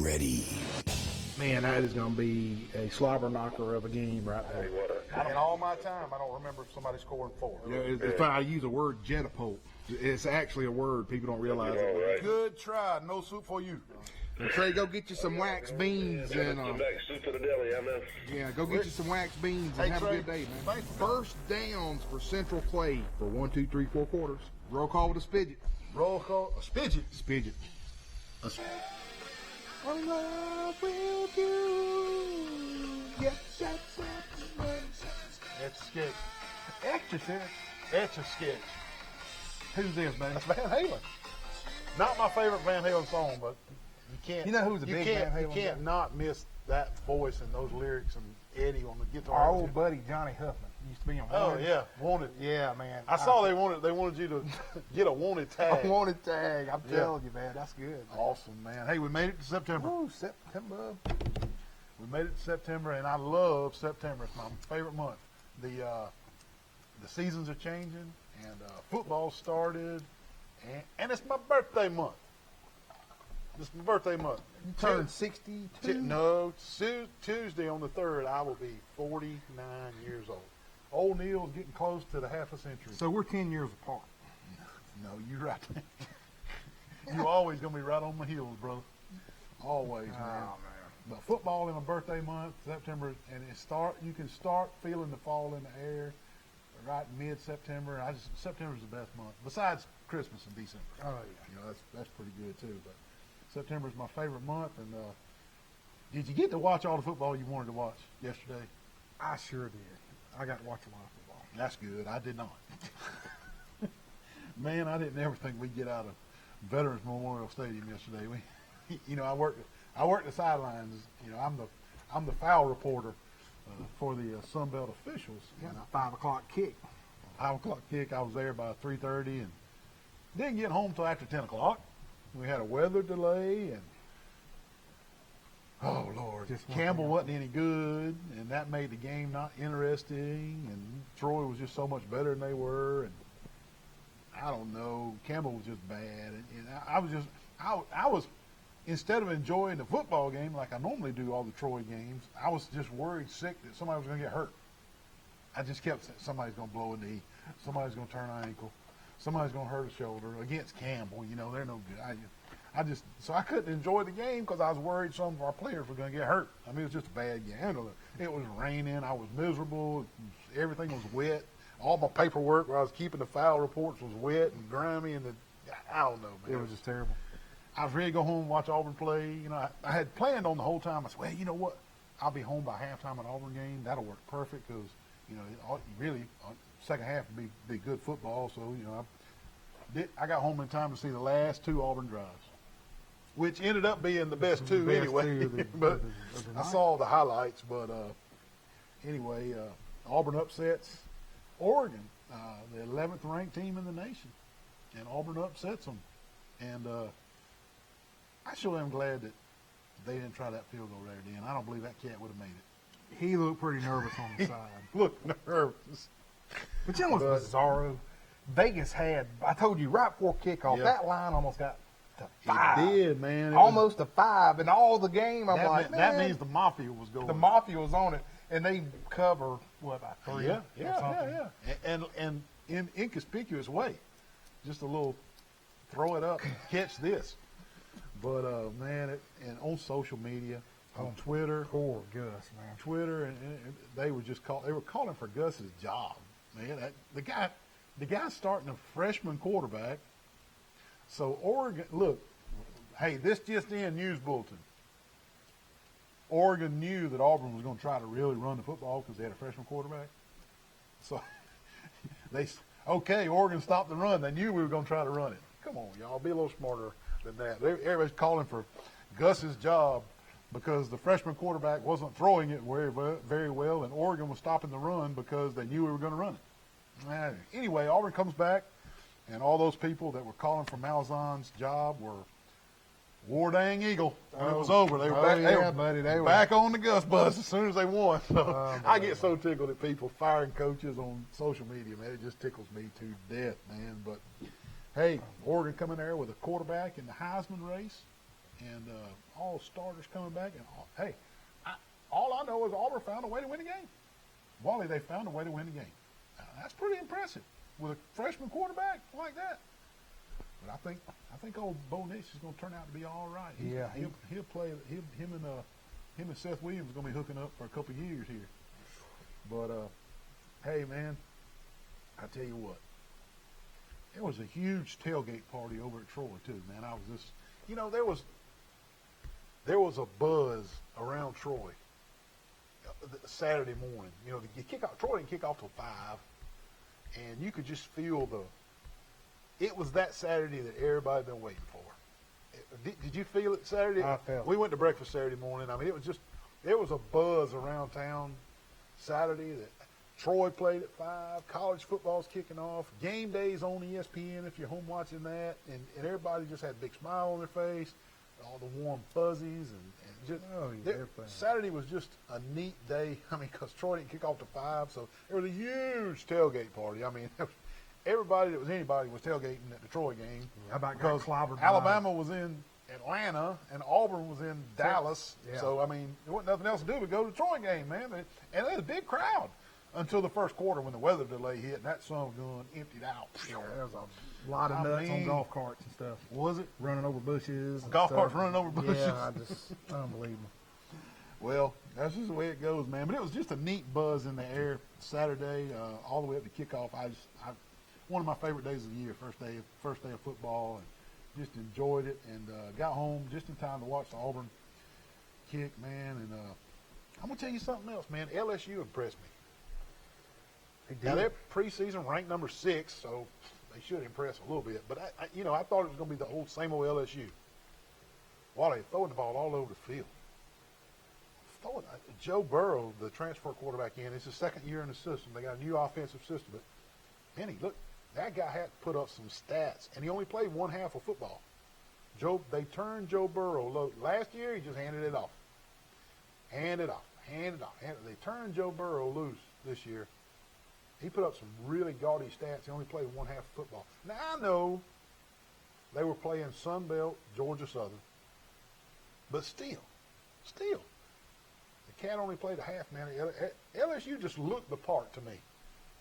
ready. Man, that is going to be a slobber knocker of a game right there. In all my time, I don't remember somebody scoring 4. Yeah, if I use a word, jetapult, it's actually a word. People don't realize it. Good try. No soup for you. And Trey, go get you some wax beans and soup to the deli, I know. yeah, go get you some wax beans and have a good day, man. First downs for Central Clay for 1, 2, 3, 4 quarters. Roll call with a spidget. Roll call. A spidget. Spidget. In love with you. Yes, yes, yes. It's a sketch. It's a sketch. Who's this, man? That's Van Halen. Not my favorite Van Halen song, but you can't. You know who's a big Van Halen You can't guy? not miss that voice and those lyrics and Eddie on the guitar. Our old buddy Johnny Huffman used to be on Oh Wanted. yeah, Wanted. Yeah, man. I saw they wanted you to get a Wanted tag. A Wanted tag. I'm telling you, man. That's good. Man. Awesome, man. Hey, we made it to September. Ooh, September. We made it to September, and I love September. It's my favorite month. The seasons are changing, and football started, and it's my birthday month. It's my birthday month. You turned 62? No, Tuesday on the 3rd, I will be 49 years old. Old Neal's getting close to the half a century. So we're 10 years apart. No, you're right. You always going to be right on my heels, brother. Always, man. Oh, man. But football in a birthday month, September, and you can start feeling the fall in the air right mid-September. September's the best month, besides Christmas and December. Oh, yeah. You know, that's pretty good, too. But September's my favorite month. And did you get to watch all the football you wanted to watch yesterday? I sure did. I got to watch a lot of football. That's good. I did not. Man, I didn't ever think we'd get out of Veterans Memorial Stadium yesterday. I worked the sidelines. You know, I'm the foul reporter for the Sunbelt officials. Yeah, 5 o'clock kick. 5 o'clock kick. I was there by 3:30 and didn't get home till after 10 o'clock. We had a weather delay and oh Lord, Campbell wasn't any good, and that made the game not interesting. And Troy was just so much better than they were, and I don't know. Campbell was just bad, and I was instead of enjoying the football game like I normally do all the Troy games, I was just worried sick that somebody was going to get hurt. I just kept saying somebody's going to blow a knee, somebody's going to turn an ankle, somebody's going to hurt a shoulder against Campbell. You know, they're no good. So I couldn't enjoy the game because I was worried some of our players were going to get hurt. I mean, it was just a bad game. It was raining. I was miserable. Everything was wet. All my paperwork where I was keeping the foul reports was wet and grimy, and I don't know, man. It was just terrible. I was ready to go home and watch Auburn play. You know, I had planned on the whole time. I said, well, you know what? I'll be home by halftime at Auburn game. That'll work perfect because, you know, really, second half would be good football. So, you know, I got home in time to see the last 2 Auburn drives, which ended up being the best 2 anyway. But I saw the highlights. But anyway, Auburn upsets Oregon, the 11th ranked team in the nation, and Auburn upsets them. And I sure am glad that they didn't try that field goal there, Dan. I don't believe that cat would have made it. He looked pretty nervous on the side. Look nervous. But you know what's bizarro? Vegas had, I told you, right before kickoff, that line almost got to 5. It did, man. Almost to 5. And all the game, I'm like, man. That means the Mafia was going. The Mafia was on it. And they cover, what, about 3? Yeah. And in inconspicuous way. Just a little throw it up, catch this. But, man, and on social media, on Twitter. Poor Gus, man. Twitter, and they were calling for Gus's job, man. The guy's starting a freshman quarterback. So Oregon, look, hey, this just in, news bulletin. Oregon knew that Auburn was going to try to really run the football because they had a freshman quarterback. So Oregon stopped the run. They knew we were going to try to run it. Come on, y'all, be a little smarter than that. Everybody's calling for Gus's job because the freshman quarterback wasn't throwing it very well, and Oregon was stopping the run because they knew we were going to run it. Anyway, Auburn comes back, and all those people that were calling for Malzahn's job were war dang eagle when it was over. They were back on the Gus bus as soon as they won. So I get so tickled at people firing coaches on social media, man. It just tickles me to death, man. But, hey, Oregon coming there with a quarterback in the Heisman race. and all starters coming back. And all I know is Auburn found a way to win the game. Wally, they found a way to win the game. That's pretty impressive with a freshman quarterback like that. But I think old Bo Nix is going to turn out to be all right. He'll play. Him and Seth Williams are going to be hooking up for a couple of years here. But hey, man, I tell you what, there was a huge tailgate party over at Troy too, man. I was just, there was a buzz around Troy Saturday morning. The kickoff. Troy didn't kick off till 5, and you could just feel it was that Saturday that everybody been waiting for. Did you feel it Saturday? I felt it. We went to breakfast Saturday morning. I mean, it was just, there was a buzz around town Saturday that Troy played at 5. College football's kicking off. Game day's on ESPN if you're home watching that. And everybody just had a big smile on their face, all the warm fuzzies. And just Saturday was just a neat day. I mean, because Troy didn't kick off to 5, so there was a huge tailgate party. I mean, everybody that was anybody was tailgating at the Troy game. How about because Alabama was in Atlanta and Auburn was in Dallas. Yeah. So, I mean, there wasn't nothing else to do but go to the Troy game, man. And it was a big crowd until the first quarter when the weather delay hit and that son of a gun emptied out. Yeah, there was a lot of nuts on golf carts and stuff. Was it? Running over bushes. Golf carts running over bushes? Yeah, unbelievable. Well, that's just the way it goes, man. But it was just a neat buzz in the air Saturday, all the way up to kickoff. One of my favorite days of the year, first day of football, and just enjoyed it, and got home just in time to watch the Auburn kick, man. And I'm gonna tell you something else, man. LSU impressed me. Now they're preseason ranked number 6, so they should impress a little bit. But I thought it was gonna be the old same old LSU. Wally throwing the ball all over the field. Joe Burrow, the transfer quarterback it's his second year in the system. They got a new offensive system, but Penny, look. That guy had to put up some stats, and he only played one half of football. They turned Joe Burrow low. Last year, he just handed it off. They turned Joe Burrow loose this year. He put up some really gaudy stats. He only played one half of football. Now, I know they were playing Sun Belt, Georgia Southern, but still, the cat only played a half, man. LSU just looked the part to me.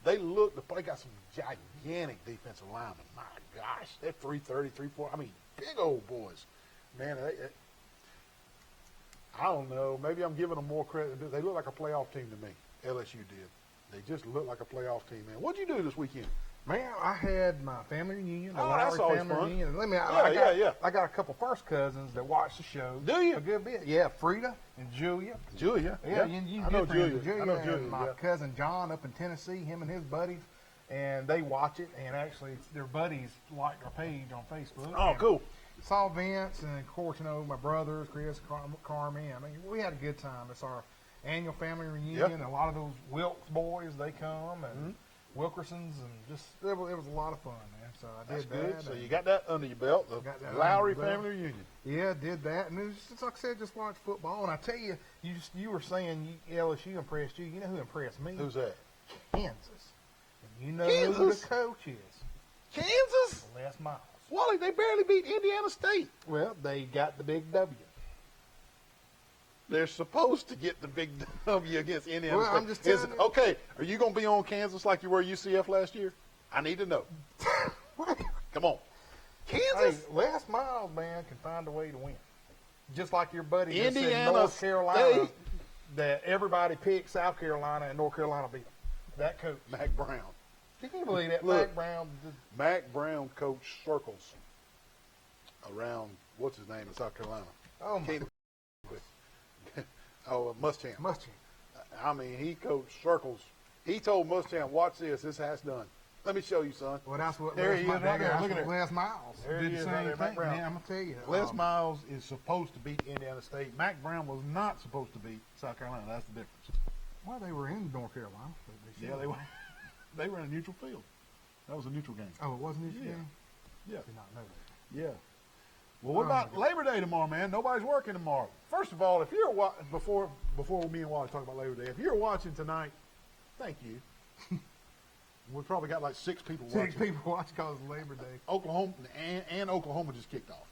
They got some gigantic defensive linemen. My gosh, they're 330, 340. I mean, big old boys. Man, I don't know. Maybe I'm giving them more credit. They look like a playoff team to me. LSU did. They just look like a playoff team, man. What'd you do this weekend? Man, I had my family reunion. That's always fun. Reunion. I got a couple first cousins that watch the show. Do you? A good bit. Yeah, Frida and Julia. Julia. Yeah, you I know Julia. Julia. I know Julia. And my cousin John up in Tennessee, him and his buddies, and they watch it. And actually, their buddies liked our page on Facebook. Oh, cool. Saw Vince, and of course, my brothers, Chris, Carmi. I mean, we had a good time. It's our annual family reunion. Yep. A lot of those Wilkes boys, they come, and Wilkersons, and just it was a lot of fun, man. So I did that. Good. So you got that under your belt, the Lowry family reunion. Yeah, did that, and it was just like I said, just watch football. And I tell you, you were saying LSU impressed you. You know who impressed me? Who's that? Kansas. And you know who the coach is? Kansas? Les Miles. Wally, they barely beat Indiana State. Well, they got the big W. They're supposed to get the big W against Indiana State. I'm just telling you. Okay, are you going to be on Kansas like you were UCF last year? I need to know. Come on. Kansas? Hey, Les Miles, man, can find a way to win. Just like your buddy just Indiana said North Carolina, State. that everybody picked South Carolina and North Carolina beat them. That coach. Mac Brown. Can you believe that? Look, Mac Brown. Mac Brown coached circles around, what's his name in South Carolina? Oh, my. Muschamp. Muschamp. I mean, he coached circles. He told Muschamp, watch this. This has done. Let me show you, son. Well, that's what there he is right there. Look at it. Les Miles There did he the is same right there, thing. Mac Brown. Man, I'm going to tell you. Les Miles is supposed to beat Indiana State. Mac Brown was not supposed to beat South Carolina. That's the difference. Well, they were in North Carolina. Yeah, they were. They were in a neutral field. That was a neutral game. Oh, it wasn't this game? Yeah. I did not know that. Yeah. Well, what about Labor Day tomorrow, man? Nobody's working tomorrow. First of all, if you're before me and Wally talk about Labor Day, if you're watching tonight, thank you. We've probably got like 6 people watching. 6 people watch because of Labor Day. Oklahoma and Oklahoma just kicked off.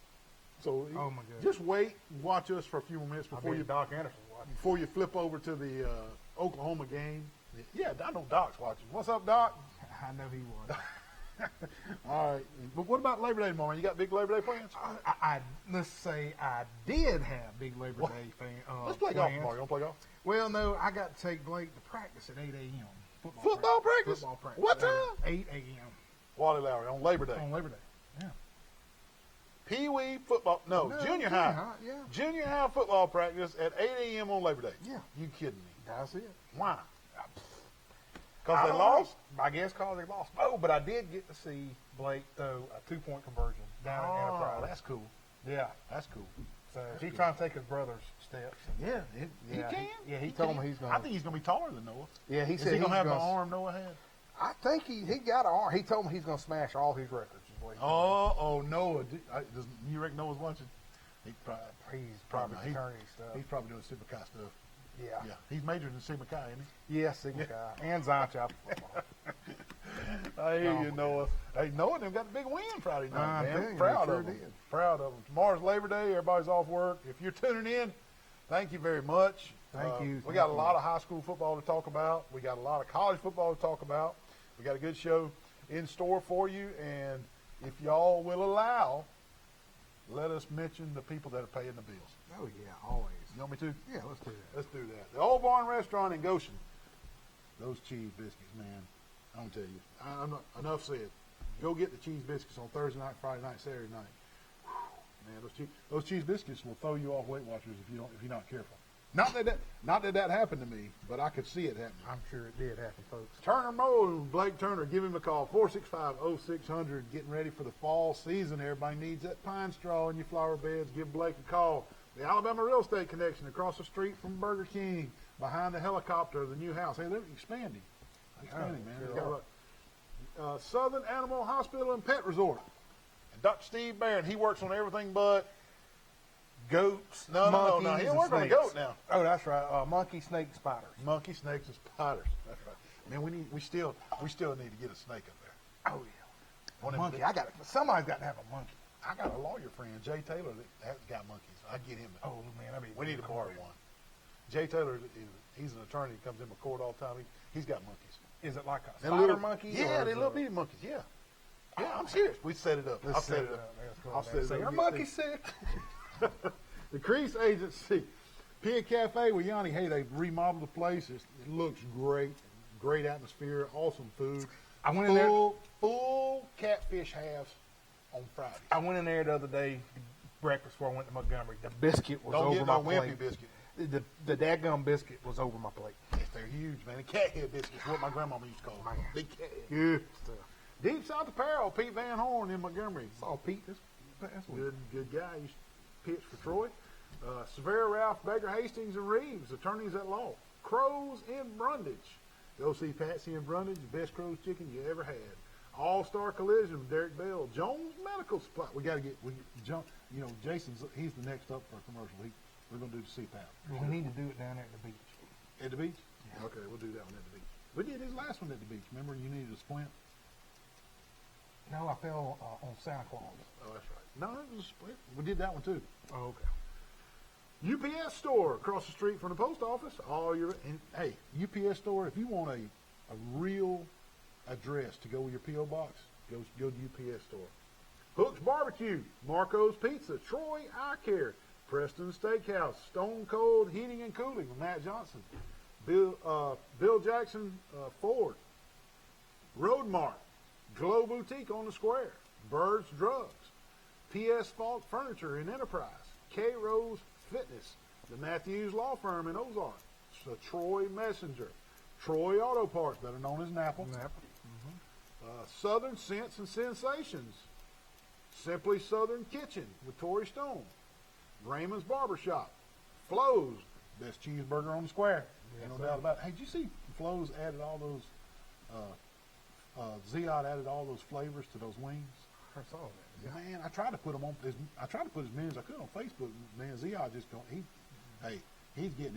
So Oh, my goodness. just wait, watch us for a few more minutes before Doc Anderson watching. before you flip over to the Oklahoma game. Yeah, I know Doc's watching. What's up, Doc? I know he was. All right, but what about Labor Day tomorrow? You got big Labor Day plans? Let's say I did have big Labor Day Let's play golf plans. tomorrow. You want to play golf? Well, no, I got to take Blake to practice at 8 a.m. Football practice? Football practice. What time? 8 a.m. Wally Lowry on Labor Day. on Labor Day. Yeah. Pee Wee football. No, junior high. Yeah. Junior high football practice at 8 a.m. on Labor Day. Yeah. You kidding me? That's it. Why? I Because they don't lost? know. I guess because they lost. Oh, but I did get to see Blake throw a 2-point conversion down in Enterprise. That's cool. Yeah. That's cool. So he's trying to take his brother's steps. Yeah, he Yeah, can. yeah, he told me he's gonna- I think he's going to be taller than Noah. Yeah, he Is said he going to he's have the gonna- arm Noah had? I think he got an arm. He told me he's going to smash all his records. Is what he Noah. Does you reckon Noah's watching? He's he's probably he's, attorney stuff. he's probably doing Super Chi stuff. Yeah. Yeah, he's majoring in Sigma Chi, isn't he? Yeah, Sigma Chi and Zion Chapel football. I hear you, Noah. Hey, Noah, them got a big win Friday night, I man. tell you, Proud they sure of them. did. Proud of them. Tomorrow's Labor Day. Everybody's off work. If you're tuning in, thank you very much. Thank you. We got a lot of high school football to talk about. We got a lot of college football to talk about. We got a good show in store for you. And if y'all will allow, let us mention the people that are paying the bills. Oh yeah, always. You want me to? Yeah, let's do that. Let's do that. The Old Barn Restaurant in Goshen. Those cheese biscuits, man. I'm gonna tell you. I'm not, enough said. Go get the cheese biscuits on Thursday night, Friday night, Saturday night. Whew, man, those cheese biscuits will throw you off Weight Watchers if you're not careful. Not that happened to me, but I could see it happening. I'm sure it did happen, folks. Turner Moe, Blake Turner, give him a call, 465-0600, getting ready for the fall season. Everybody needs that pine straw in your flower beds. Give Blake a call. The Alabama Real Estate Connection across the street from Burger King, behind the helicopter, the new house. Hey, they're expanding. Expanding, man. They got Southern Animal Hospital and Pet Resort. And Dr. Steve Barron, he works on everything but goats. No. He don't work on a goat now. Oh, that's right. Monkey, snake, spiders. Monkey, snakes, and spiders. That's right. Man, we still need to get a snake up there. Oh yeah. Monkey. Somebody's got to have a monkey. I got a lawyer friend, Jay Taylor, that has got monkeys. I get him. Oh man, We need to borrow one. Jay Taylor he's an attorney. He comes in my court all the time. He's got monkeys. Is it like a They're spider little monkey? Yeah, or they're is little it- bitty monkeys. Yeah. Yeah, I'm serious. We set it up. I'll set it up. I'll set it Say, up. our monkey's sick. The Crease Agency, Pia Cafe with Yanni. Hey, they've remodeled the place. It looks great. Great atmosphere. Awesome food. I went in there. Full catfish halves on Friday. I went in there the other day, breakfast before I went to Montgomery. The biscuit was Don't over get my no wimpy plate. biscuit. The dadgum biscuit was over my plate. Yes, they're huge, man. The cat head biscuits, what my grandmama used to call them. Man. Big cat head. Good stuff. Deep South Apparel, Pete Van Horn in Montgomery. Saw Pete this past week. Good guy. He used to pitch for Troy. Severe Ralph, Baker Hastings, and Reeves, attorneys at law. Crows in Brundage. Go see Patsy in Brundage, the best Crows chicken you ever had. All-Star Collision with Derek Bell. Jones Medical Supply. Jason's, he's the next up for a commercial. We're going to do the CPAP. We need to do it down there at the beach. At the beach? Yeah. Okay, we'll do that one at the beach. We did his last one at the beach. Remember you needed a splint? No, I fell on Santa Claus. Oh, that's right. No, it was a split. We did that one too. Oh, okay. UPS store across the street from the post office. Hey, UPS store, if you want a real address to go with your P.O. box, go to UPS store. Hook's Barbecue, Marco's Pizza, Troy Eye Care, Preston Steakhouse, Stone Cold Heating and Cooling with Matt Johnson, Bill Jackson Ford, Road Mart, Glow Boutique on the Square, Bird's Drugs, P.S. Falk Furniture in Enterprise, K. Rose Fitness, the Matthews Law Firm in Ozark, the Troy Messenger, Troy Auto Parts, better known as Napple, Southern Scents and Sensations, Simply Southern Kitchen with Tori Stone, Raymond's Barbershop, Flo's, best cheeseburger on the square. Ain't no doubt about it. Hey, did you see Flo's added all those, Ziad added all those flavors to those wings? I saw that. Yeah. Man, I tried to put them on. I tried to put as many as I could on Facebook. Man, Ziad just don't. He's getting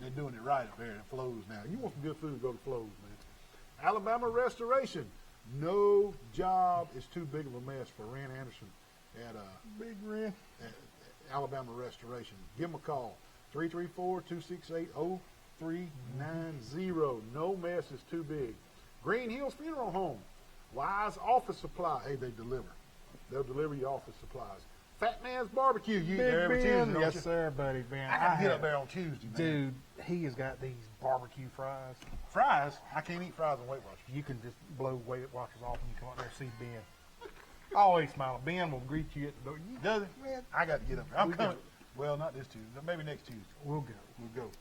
it, doing it right up there at Flo's now. You want some good food? Go to Flo's, man. Alabama Restoration. No job is too big of a mess for Rand Anderson at Big Red. Alabama Restoration. Give them a call. 334-268-0390. No mess is too big. Green Hills Funeral Home. Wise Office Supply. Hey, they deliver. They'll deliver your office supplies. Fat Man's Barbecue. You eat there every Tuesday, don't Yes, you? sir, buddy, Ben. I gotta get up there on Tuesday, man. Dude, he has got these barbecue fries. Fries? I can't eat fries on Weight Watchers. You can just blow Weight Watchers off when you come out there and see Ben. Always smiling. Ben will greet you at the door. Does it? Man, I got to get up there. I'm coming. Well, not this Tuesday. Maybe next Tuesday. We'll go. We'll go.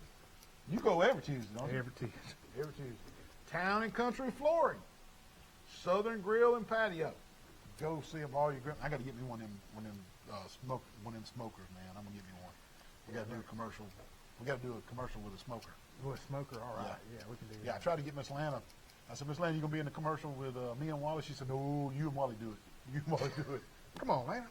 You go every Tuesday, don't you? Every Tuesday. Every Tuesday. Town and Country Flooring. Southern Grill and Patio. Go see them all your grill. I got to get me one of them smokers, man. I'm gonna get me one. We got to do a commercial. We got to do a commercial with a smoker. With a smoker, all right. Yeah, we can do that. Yeah, I tried to get Miss Lana. I said, Miss Lana, you gonna be in the commercial with me and Wally? She said, no, you and Wally do it. You and Wally do it. Come on, man.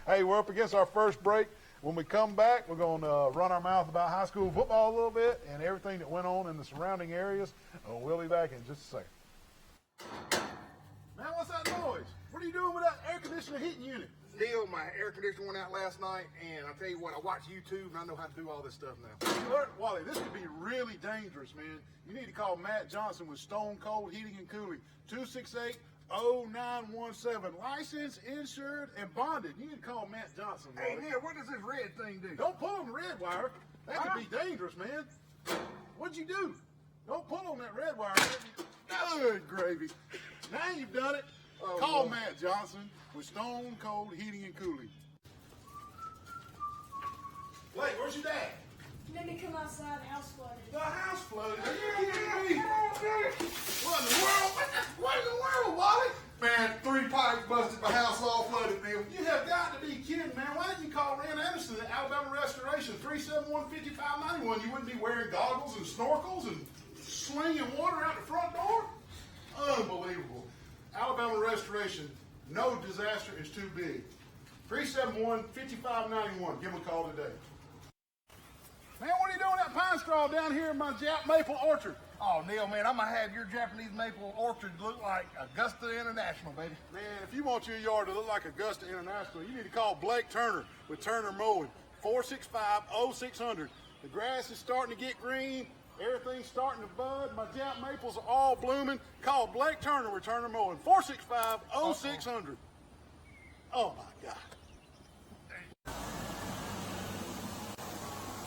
Hey, we're up against our first break. When we come back, we're going to run our mouth about high school football a little bit and everything that went on in the surrounding areas. We'll be back in just a second. Man, what's that noise? What are you doing with that air conditioner heating unit? Neal, my air conditioner went out last night, and I'll tell you what, I watch YouTube, and I know how to do all this stuff now. Look, Wally, this could be really dangerous, man. You need to call Matt Johnson with Stone Cold Heating and Cooling. 268-0917. Licensed, insured, and bonded. You need to call Matt Johnson, Wally. Hey, Neal, what does this red thing do? Don't pull on the red wire. That could be dangerous, man. What'd you do? Don't pull on that red wire. Good gravy. Now you've done it. Call Matt Johnson with Stone Cold Heating and Cooling. Blake, where's your dad? Let me come outside, the house flooded. The house flooded. Are you kidding me? What in the world? What in the world, Wally? Man, 3 pipes busted, my house all flooded, Neal. You have got to be kidding, man. Why didn't you call Rand Anderson at Alabama Restoration, 371-5591? You wouldn't be wearing goggles and snorkels and slinging water out the front door? Unbelievable. Alabama Restoration, no disaster is too big. 371-5591. Give them a call today. Man, what are you doing with that pine straw down here in my Jap maple orchard? Oh, Neal, man, I'm going to have your Japanese maple orchard look like Augusta International, baby. Man, if you want your yard to look like Augusta International, you need to call Blake Turner with Turner Mowing, 465-0600. The grass is starting to get green. Everything's starting to bud. My Jap maples are all blooming. Call Blake Turner with Turner Mowing, 465-0600. Oh, my God.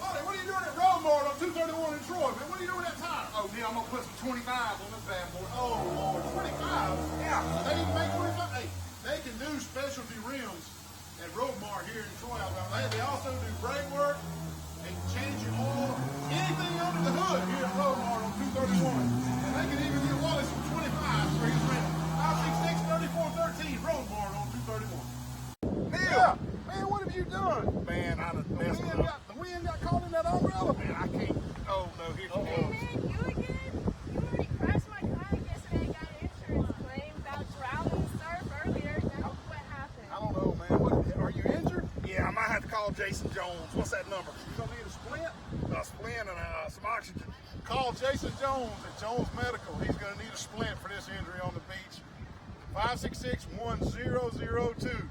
Buddy, what are you doing at Roadmart on 231 in Troy, man? What are you doing at tire? Oh, Neal, I'm going to put some 25s on this bad boy. Oh, Lord, 25? Yeah. They even make 25? Hey, they can do specialty rims at Roadmart here in Troy, Alabama. They also do brake work. They can change your oil, anything under the hood here at Roadmart on 231. And they can even get Wally some 25s for his rim. 566-3413, Roadmart on 231. Neal! Yeah. Man, what have you done? Man, I done messed up. The wind got caught in that umbrella. Man, I can't. Oh, no, here's the Hey man, you again? You already crashed my car yesterday. I got an insurance claim about drowning surf earlier. Now what happened? I don't know, man. What, are you injured? Yeah, I might have to call Jason Jones. What's that number? You gonna need a splint? A splint and some oxygen. Call Jason Jones at Jones Medical. He's going to need a splint for this injury on the beach. 566-1002.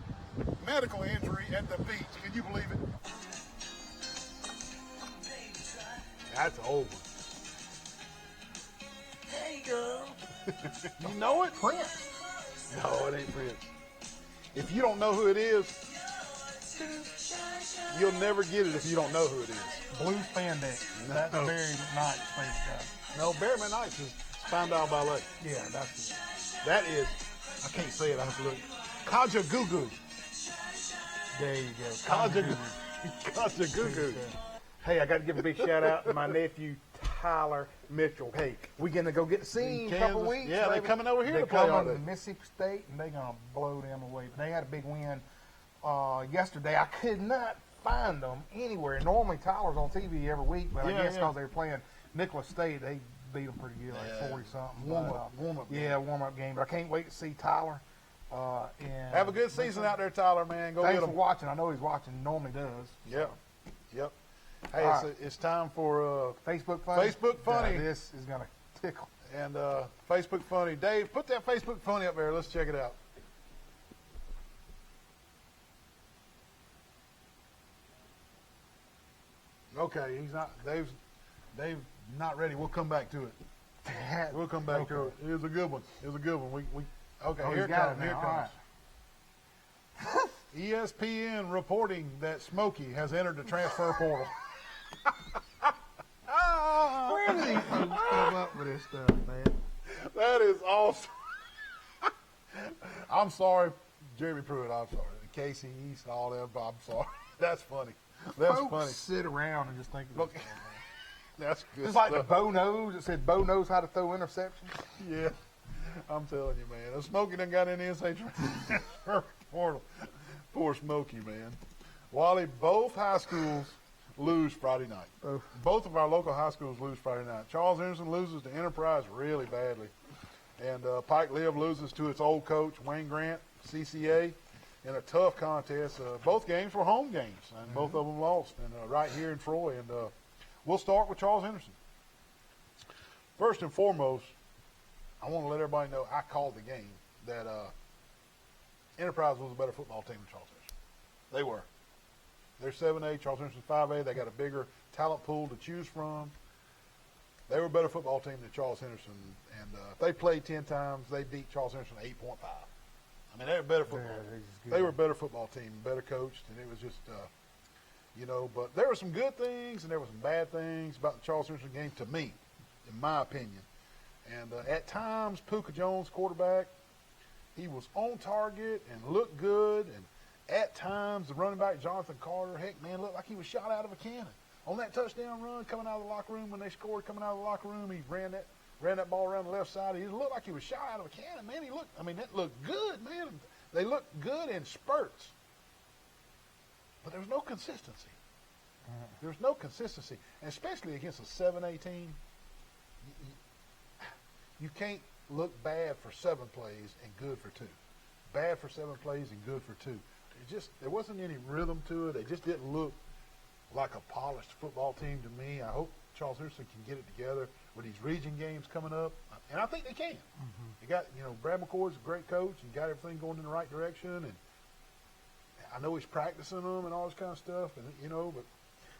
Medical injury at the beach. Can you believe it? That's an old one. Hey, girl. You know it? Prince. No, it ain't Prince. If you don't know who it is, you'll never get it if you don't know who it is. Blue spandex. That's No. Barry Knight's favorite guy. No, Bearman Nights is Spandau Ballet. Yeah, that's it. That is, I can't say it, I have to look. Kaja Gugu. There you go. Kaja Gugu. Hey, I got to give a big shout out to my nephew Tyler Mitchell. Hey, we gonna go get to see him in a couple Kansas. weeks. Yeah, they're baby. coming over here They're to play, aren't coming to Mississippi State, and they're gonna blow them away. But they had a big win yesterday. I could not find them anywhere. Normally Tyler's on TV every week, but I Yeah, guess yeah. because they were playing Nicholas State, they beat them pretty good, like 40 something. Warm up. Yeah, warm up game. But I can't wait to see Tyler. And Have a good season out there, Tyler, man. Go Thanks get for them. watching. I know he's watching. Normally does. Yep. Yep. Hey, All it's, right. it's time for Facebook funny. Facebook funny. Yeah, this is gonna tickle. and Facebook funny. Dave, put that Facebook funny up there. Let's check it out. Okay, he's not. They've not ready. We'll come back to it. We'll come back to it. It was a good one. It was a good one. We okay. Oh, Here he's it got comes. it Here it now. comes. ESPN reporting that Smokey has entered the transfer portal. Where do these folks come up with this stuff, man? That is awesome. I'm sorry, Jeremy Pruitt. I'm sorry. Casey East, all that. I'm sorry. That's funny. That's Folks funny. sit around and just think of Look, this stuff, man. that's good. It's like the stuff. Bo knows. It said Bo knows how to throw interceptions. Yeah, I'm telling you, man. The Smokey done got in the NSA transfer portal. Poor Smokey, man. Wally, both high schools lose Friday night. Oh. Both of our local high schools lose Friday night. Charles Henderson loses to Enterprise really badly. And Pike Live loses to its old coach, Wayne Grant, CCA, in a tough contest. Both games were home games, and both of them lost. And right here in Troy. And we'll start with Charles Henderson. First and foremost, I want to let everybody know I called the game that Enterprise was a better football team than Charles Henderson. They were. They're 7A, Charles Henderson's 5A. They got a bigger talent pool to choose from. They were a better football team than Charles Henderson. And if they played 10 times, they beat Charles Henderson 8.5. I mean, they were a better football team. They were a better football team, better coached, and it was just, but there were some good things and there were some bad things about the Charles Henderson game to me, in my opinion. And at times, Puka Jones, quarterback, he was on target and looked good. And at times, the running back, Jonathan Carter, heck, man, looked like he was shot out of a cannon. On that touchdown run, coming out of the locker room, when they scored, coming out of the locker room, he ran that ball around the left side. He looked like he was shot out of a cannon, man. That looked good, man. They looked good in spurts. But there was no consistency. There was no consistency. And especially against a 7A team, you can't look bad for 7 plays and good for 2. Bad for 7 plays and good for 2. There wasn't any rhythm to it. They just didn't look like a polished football team to me. I hope Charles Henderson can get it together with these region games coming up. And I think they can. You got, Brad McCoy's a great coach and got everything going in the right direction. And I know he's practicing them and all this kind of stuff. And, but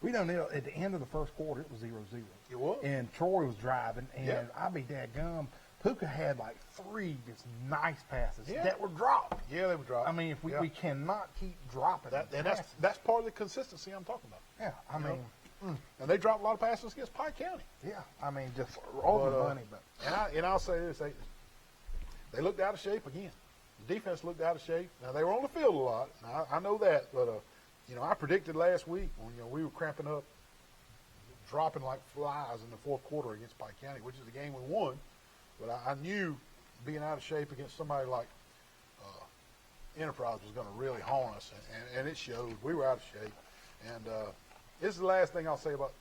We don't know. At the end of the first quarter, it was 0-0. it was. And Troy was driving, and Yeah. I'll be dadgum. Puka had like 3 just nice passes Yeah. that were dropped. Yeah, they were dropped. I mean, if we cannot keep dropping and passes. that's part of the consistency I'm talking about. Yeah, I mean, And they dropped a lot of passes against Pike County. yeah, I mean, just all the money. But And I'll say this: they looked out of shape again. The defense looked out of shape. Now they were on the field a lot. And I know that, but I predicted last week when we were cramping up, dropping like flies in the fourth quarter against Pike County, which is the game we won. But I knew being out of shape against somebody like Enterprise was going to really haunt us, and it showed. We were out of shape. And this is the last thing I'll say about,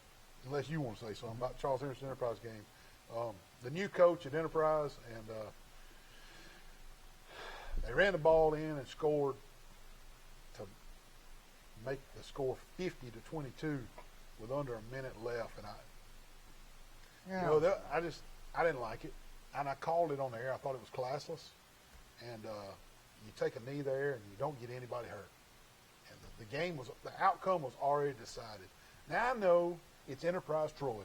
unless you want to say something, about Charles Henderson Enterprise game. The new coach at Enterprise, and they ran the ball in and scored to make the score 50-22 with under a minute left. And I didn't like it. And I called it on the air. I thought it was classless. And you take a knee there and you don't get anybody hurt. And the outcome was already decided. Now I know it's Enterprise Troy,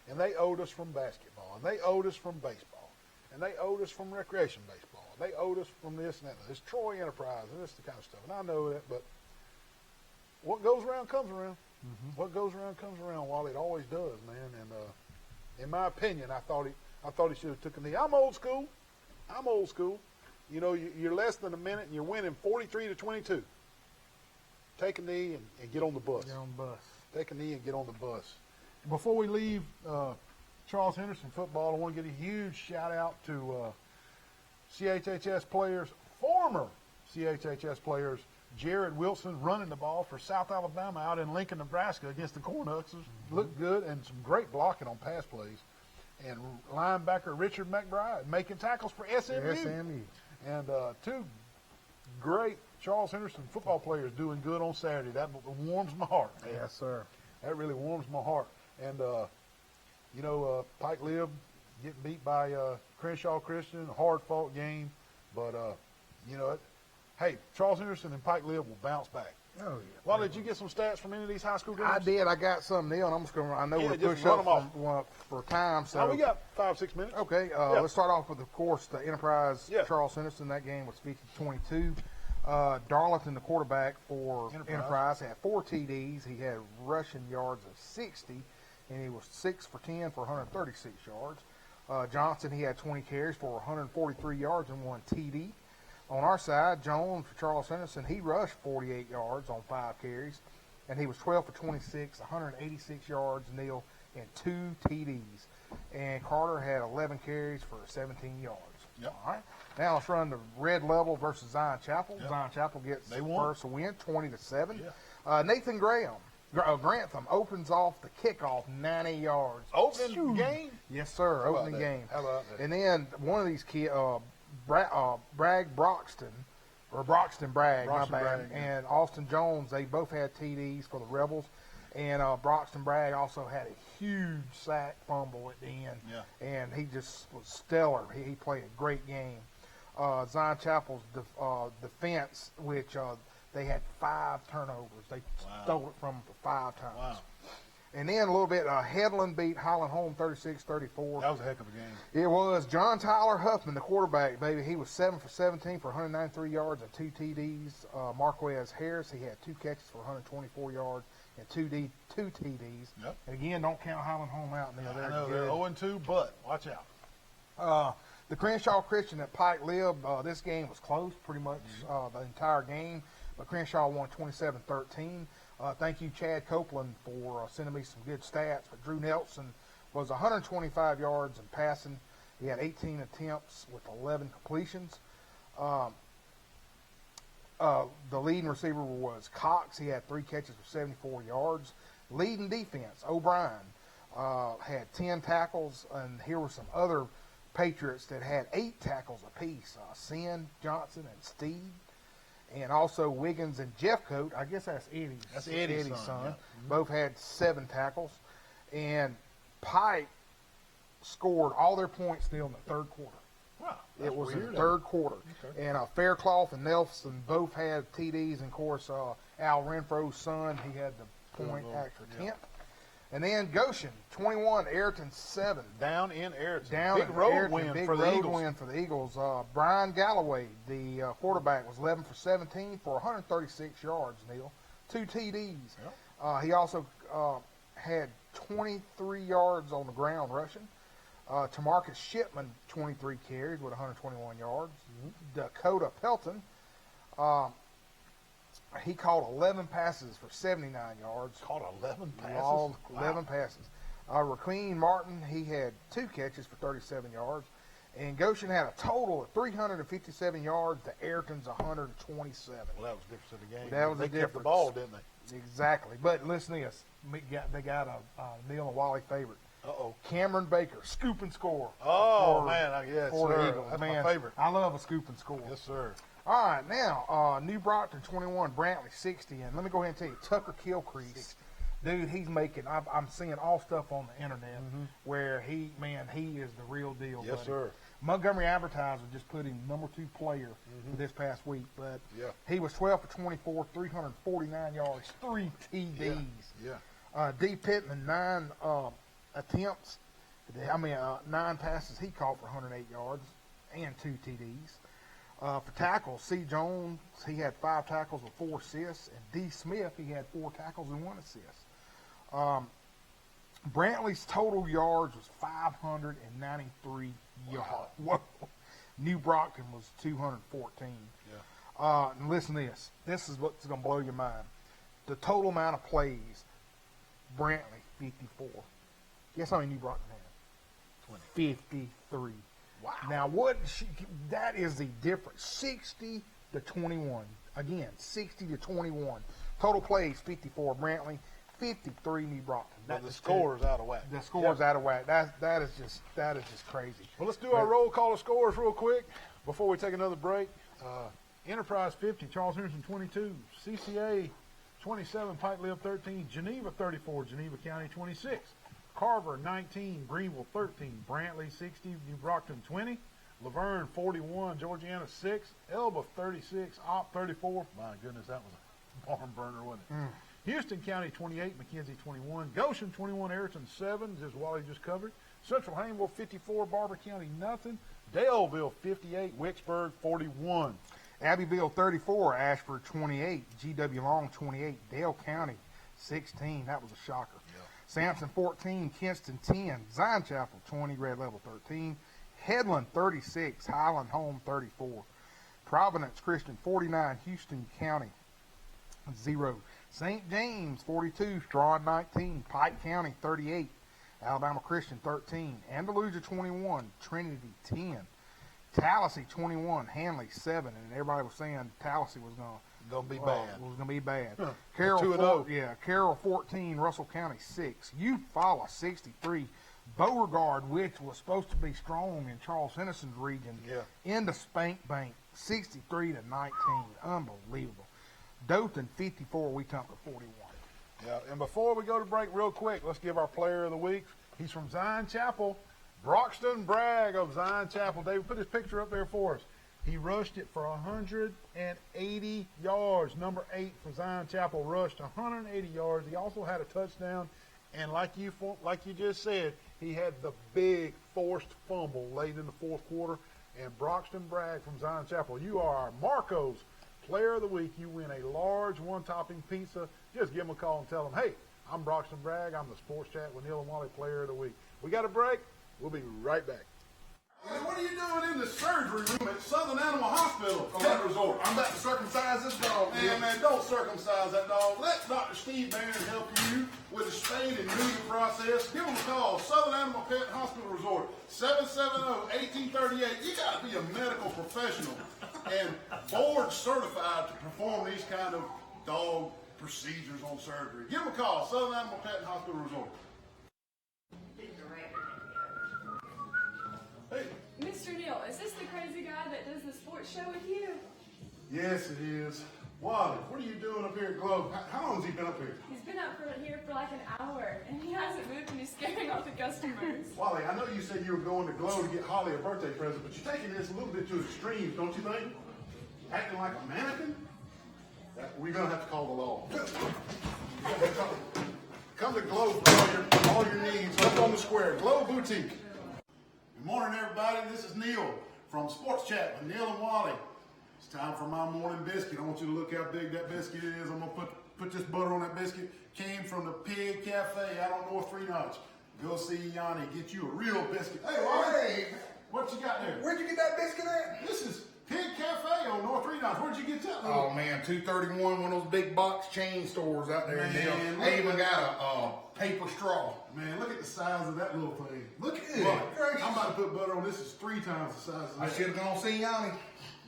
and they owed us from basketball, and they owed us from baseball, and they owed us from recreation baseball. They owed us from this and that. It's Troy Enterprise, and this is the kind of stuff. And I know that, but what goes around comes around. What goes around comes around, Wally. It always does, man. And in my opinion, I thought he should have took a knee. I'm old school. You're less than a minute, and you're winning 43-22. Take a knee and get on the bus. get on the bus. Take a knee and get on the bus. Before we leave Charles Henderson football, I want to get a huge shout out to CHHS players, former CHHS players, Jared Wilson running the ball for South Alabama out in Lincoln, Nebraska against the Cornhuskers. Looked good, and some great blocking on pass plays. And linebacker Richard McBride making tackles for SMU. And 2 great Charles Henderson football players doing good on Saturday. That warms my heart, man. Yes, sir. That really warms my heart. And, Pike Live getting beat by Crenshaw Christian, a hard-fought game. But, hey, Charles Henderson and Pike Live will bounce back. Oh, yeah. Wally, did you get some stats from any of these high school games? I did. I got some, Neal, and I'm just going to, I know Yeah, we're just push run up them off. for time. So Oh, we got 5-6 minutes. Okay, let's start off with, of course, the Enterprise. Charles Henderson. That game was 50-22. Darlington, the quarterback for Enterprise, had 4 TDs. He had rushing yards of 60, and he was 6 for 10 for 136 yards. Johnson, he had 20 carries for 143 yards and 1 TD. On our side, Jones for Charles Henderson, he rushed 48 yards on 5 carries, and he was 12 for 26, 186 yards, Neal, and 2 TDs. And Carter had 11 carries for 17 yards. Yep. All right. Now let's run the Red Level versus Zion Chapel. Yep. Zion Chapel gets They won. first win, 20-7. Yeah. Nathan Grantham opens off the kickoff 90 yards. Opening game? Yes, sir. How about Opening that? game. How about that? And then one of these kids, Bragg Broxton, or Broxton Bragg, Broxton my bad, Bragg, yeah. and Austin Jones, they both had TDs for the Rebels. And Broxton Bragg also had a huge sack fumble at the end. Yeah. And he just was stellar. He played a great game. Zion Chapel's defense, which they had 5 turnovers. They stole it from them for 5 times. Wow. And then a little bit, Headland beat Highland Home 36-34. That was a heck of a game. It was. John Tyler Huffman, the quarterback, baby. He was 7 for 17 for 193 yards and 2 TDs. Marquez Harris, he had 2 catches for 124 yards and 2 TDs. Yep. And again, don't count Highland Home out. Neal. I know they're 0-2, but watch out. The Crenshaw Christian at Pike Lib, this game was close pretty much the entire game, but Crenshaw won 27-13. Thank you, Chad Copeland, for sending me some good stats. But Drew Nelson was 125 yards in passing. He had 18 attempts with 11 completions. The leading receiver was Cox. He had 3 catches for 74 yards. Leading defense, O'Brien, had 10 tackles, and here were some other Patriots that had 8 tackles apiece. Sin, Johnson, and Steve. And also Wiggins and Jeffcoat. I guess that's Eddie's. That's Eddie's son. Yeah. Mm-hmm. Both had 7 tackles. And Pike scored all their points still in the third quarter. Wow. It was weird. in the third quarter. Okay. And Faircloth and Nelson both had TDs. And, of course, Al Renfro's son, he had the point extra attempt. And then Goshen, 21, Ayrton 7. Down in Ayrton. Down big in road Ayrton, win big for the road Eagles. win for the Eagles. Brian Galloway, the quarterback, was 11 for 17 for 136 yards, Neal. 2 TDs. Yep. He also had 23 yards on the ground rushing. Tamarcus Shipman, 23 carries with 121 yards. Dakota Pelton, he caught 11 passes for 79 yards. Caught 11 passes? All 11 passes. Raqueen Martin, he had 2 catches for 37 yards. And Goshen had a total of 357 yards to Ayrton's 127. Well, that was the difference in the game. That was they the kept the difference. ball, didn't they? Exactly. But listen to this. They got a Neal and Wally favorite. Uh-oh. Cameron Baker, scoop and score. Oh, man. Yes, for the sir. Eagles. That's Man, my favorite. I love a scoop and score. Yes, sir. All right, now, New Brockton 21, Brantley 60. And let me go ahead and tell you, Tucker Kilcrease, dude, he's making, I'm seeing all stuff on the internet where he is the real deal. Yes, buddy. sir. Montgomery Advertiser just put him number 2 player for this past week, but he was 12 for 24, 349 yards, 3 TDs. Yeah. D. Pittman, 9 attempts. 9 passes he caught for 108 yards and 2 TDs. For tackles, C. Jones, he had 5 tackles with 4 assists, and D. Smith, he had 4 tackles and 1 assist. Brantley's total yards was 593 yards. Whoa. New Brockton was 214. And listen to this. This is what's going to blow your mind. The total amount of plays, Brantley, 54. Guess how many New Brockton had? 53. Wow. Now, that is the difference. 60 to 21. Again, 60 to 21. Total plays, 54 Brantley, 53 New Brockton. But the score is out of whack. The score is out of whack. That is just crazy. Well, let's do our roll call of scores real quick before we take another break. Enterprise 50, Charles Henderson 22, CCA 27, Pike Lib 13, Geneva 34, Geneva County 26, Carver 19, Greenville 13, Brantley 60, New Brockton 20, Laverne 41, Georgiana 6, Elba 36, Opp 34. My goodness, that was barn burner, wasn't it? Houston County 28, McKenzie 21, Goshen 21, Ayrton 7, as Wally just covered. Central Haynesville 54, Barber County nothing. Daleville 58, Wicksburg 41. Abbeville 34, Ashford 28, GW Long 28, Dale County 16. That was a shocker. Yeah. Sampson 14, Kinston 10, Zion Chapel 20, Red Level 13, Headland 36, Highland Home 34, Providence Christian 49, Houston County 0, St. James 42, Strawn 19, Pike County 38, Alabama Christian 13, Andalusia 21, Trinity 10, Tallahassee 21, Hanley 7, and everybody was saying Tallahassee was Gonna be bad. Was going to be bad. Huh. Carroll 2-0. Carroll 14, Russell County 6, Eufaula 63, Beauregard, which was supposed to be strong in Charles Henderson's region, into Spank Bank 63 to 19, unbelievable. Dothan 54, we took a 41. Yeah, and before we go to break real quick, let's give our player of the week. He's from Zion Chapel, Broxton Bragg of Zion Chapel. David, put his picture up there for us. He rushed it for 180 yards. Number 8 for Zion Chapel rushed 180 yards. He also had a touchdown, and like you just said, he had the big forced fumble late in the fourth quarter. And Broxton Bragg from Zion Chapel, you are our Marco's Player of the Week. You win a large one-topping pizza. Just give him a call and tell him, hey, I'm Broxton Bragg. I'm the Sports Chat with Neal and Wally Player of the Week. We got a break. We'll be right back. Hey, what are you doing in the surgery room at Southern Animal Hospital Resort? I'm about to circumcise this dog. Man, don't circumcise that dog. Let Dr. Steve Barron help you with the spaying and neuter process. Give him a call. Southern Animal Pet Hospital Resort, 770-1838. You got to be a medical professional and board certified to perform these kind of dog procedures on surgery. Give him a call. Southern Animal Pet Hospital Resort. Hey. Mr. Neal, is this the crazy guy that does the sports show with you? Yes, it is. Wally, what are you doing up here at Globe? How long has he been up here? He's been up here for like an hour, and he hasn't moved, and he's scaring off the customers. Wally, I know you said you were going to Globe to get Holly a birthday present, but you're taking this a little bit to extremes, don't you think? Acting like a mannequin? We're going to have to call the law. Come to Globe for all your needs. Up on the square. Globe Boutique. Good morning, everybody. This is Neal from Sports Chat with Neal and Wally. It's time for my morning biscuit. I want you to look how big that biscuit is. I'm going to put this butter on that biscuit. Came from the Pig Cafe out on North 3 Notch. Go see Yanni. Get you a real biscuit. Hey, Wally. Hey, What you got there? where'd you get that biscuit at? This is Pig Cafe on North 3 Notch. Where'd you get that? Oh man, 231, one of those big box chain stores out there. Man, They even got a paper straw. Man, look at the size of that little thing. Look at Good it. gracious. I'm about to put butter on this. Is 3 times the size of I that. should have gone see Yanni.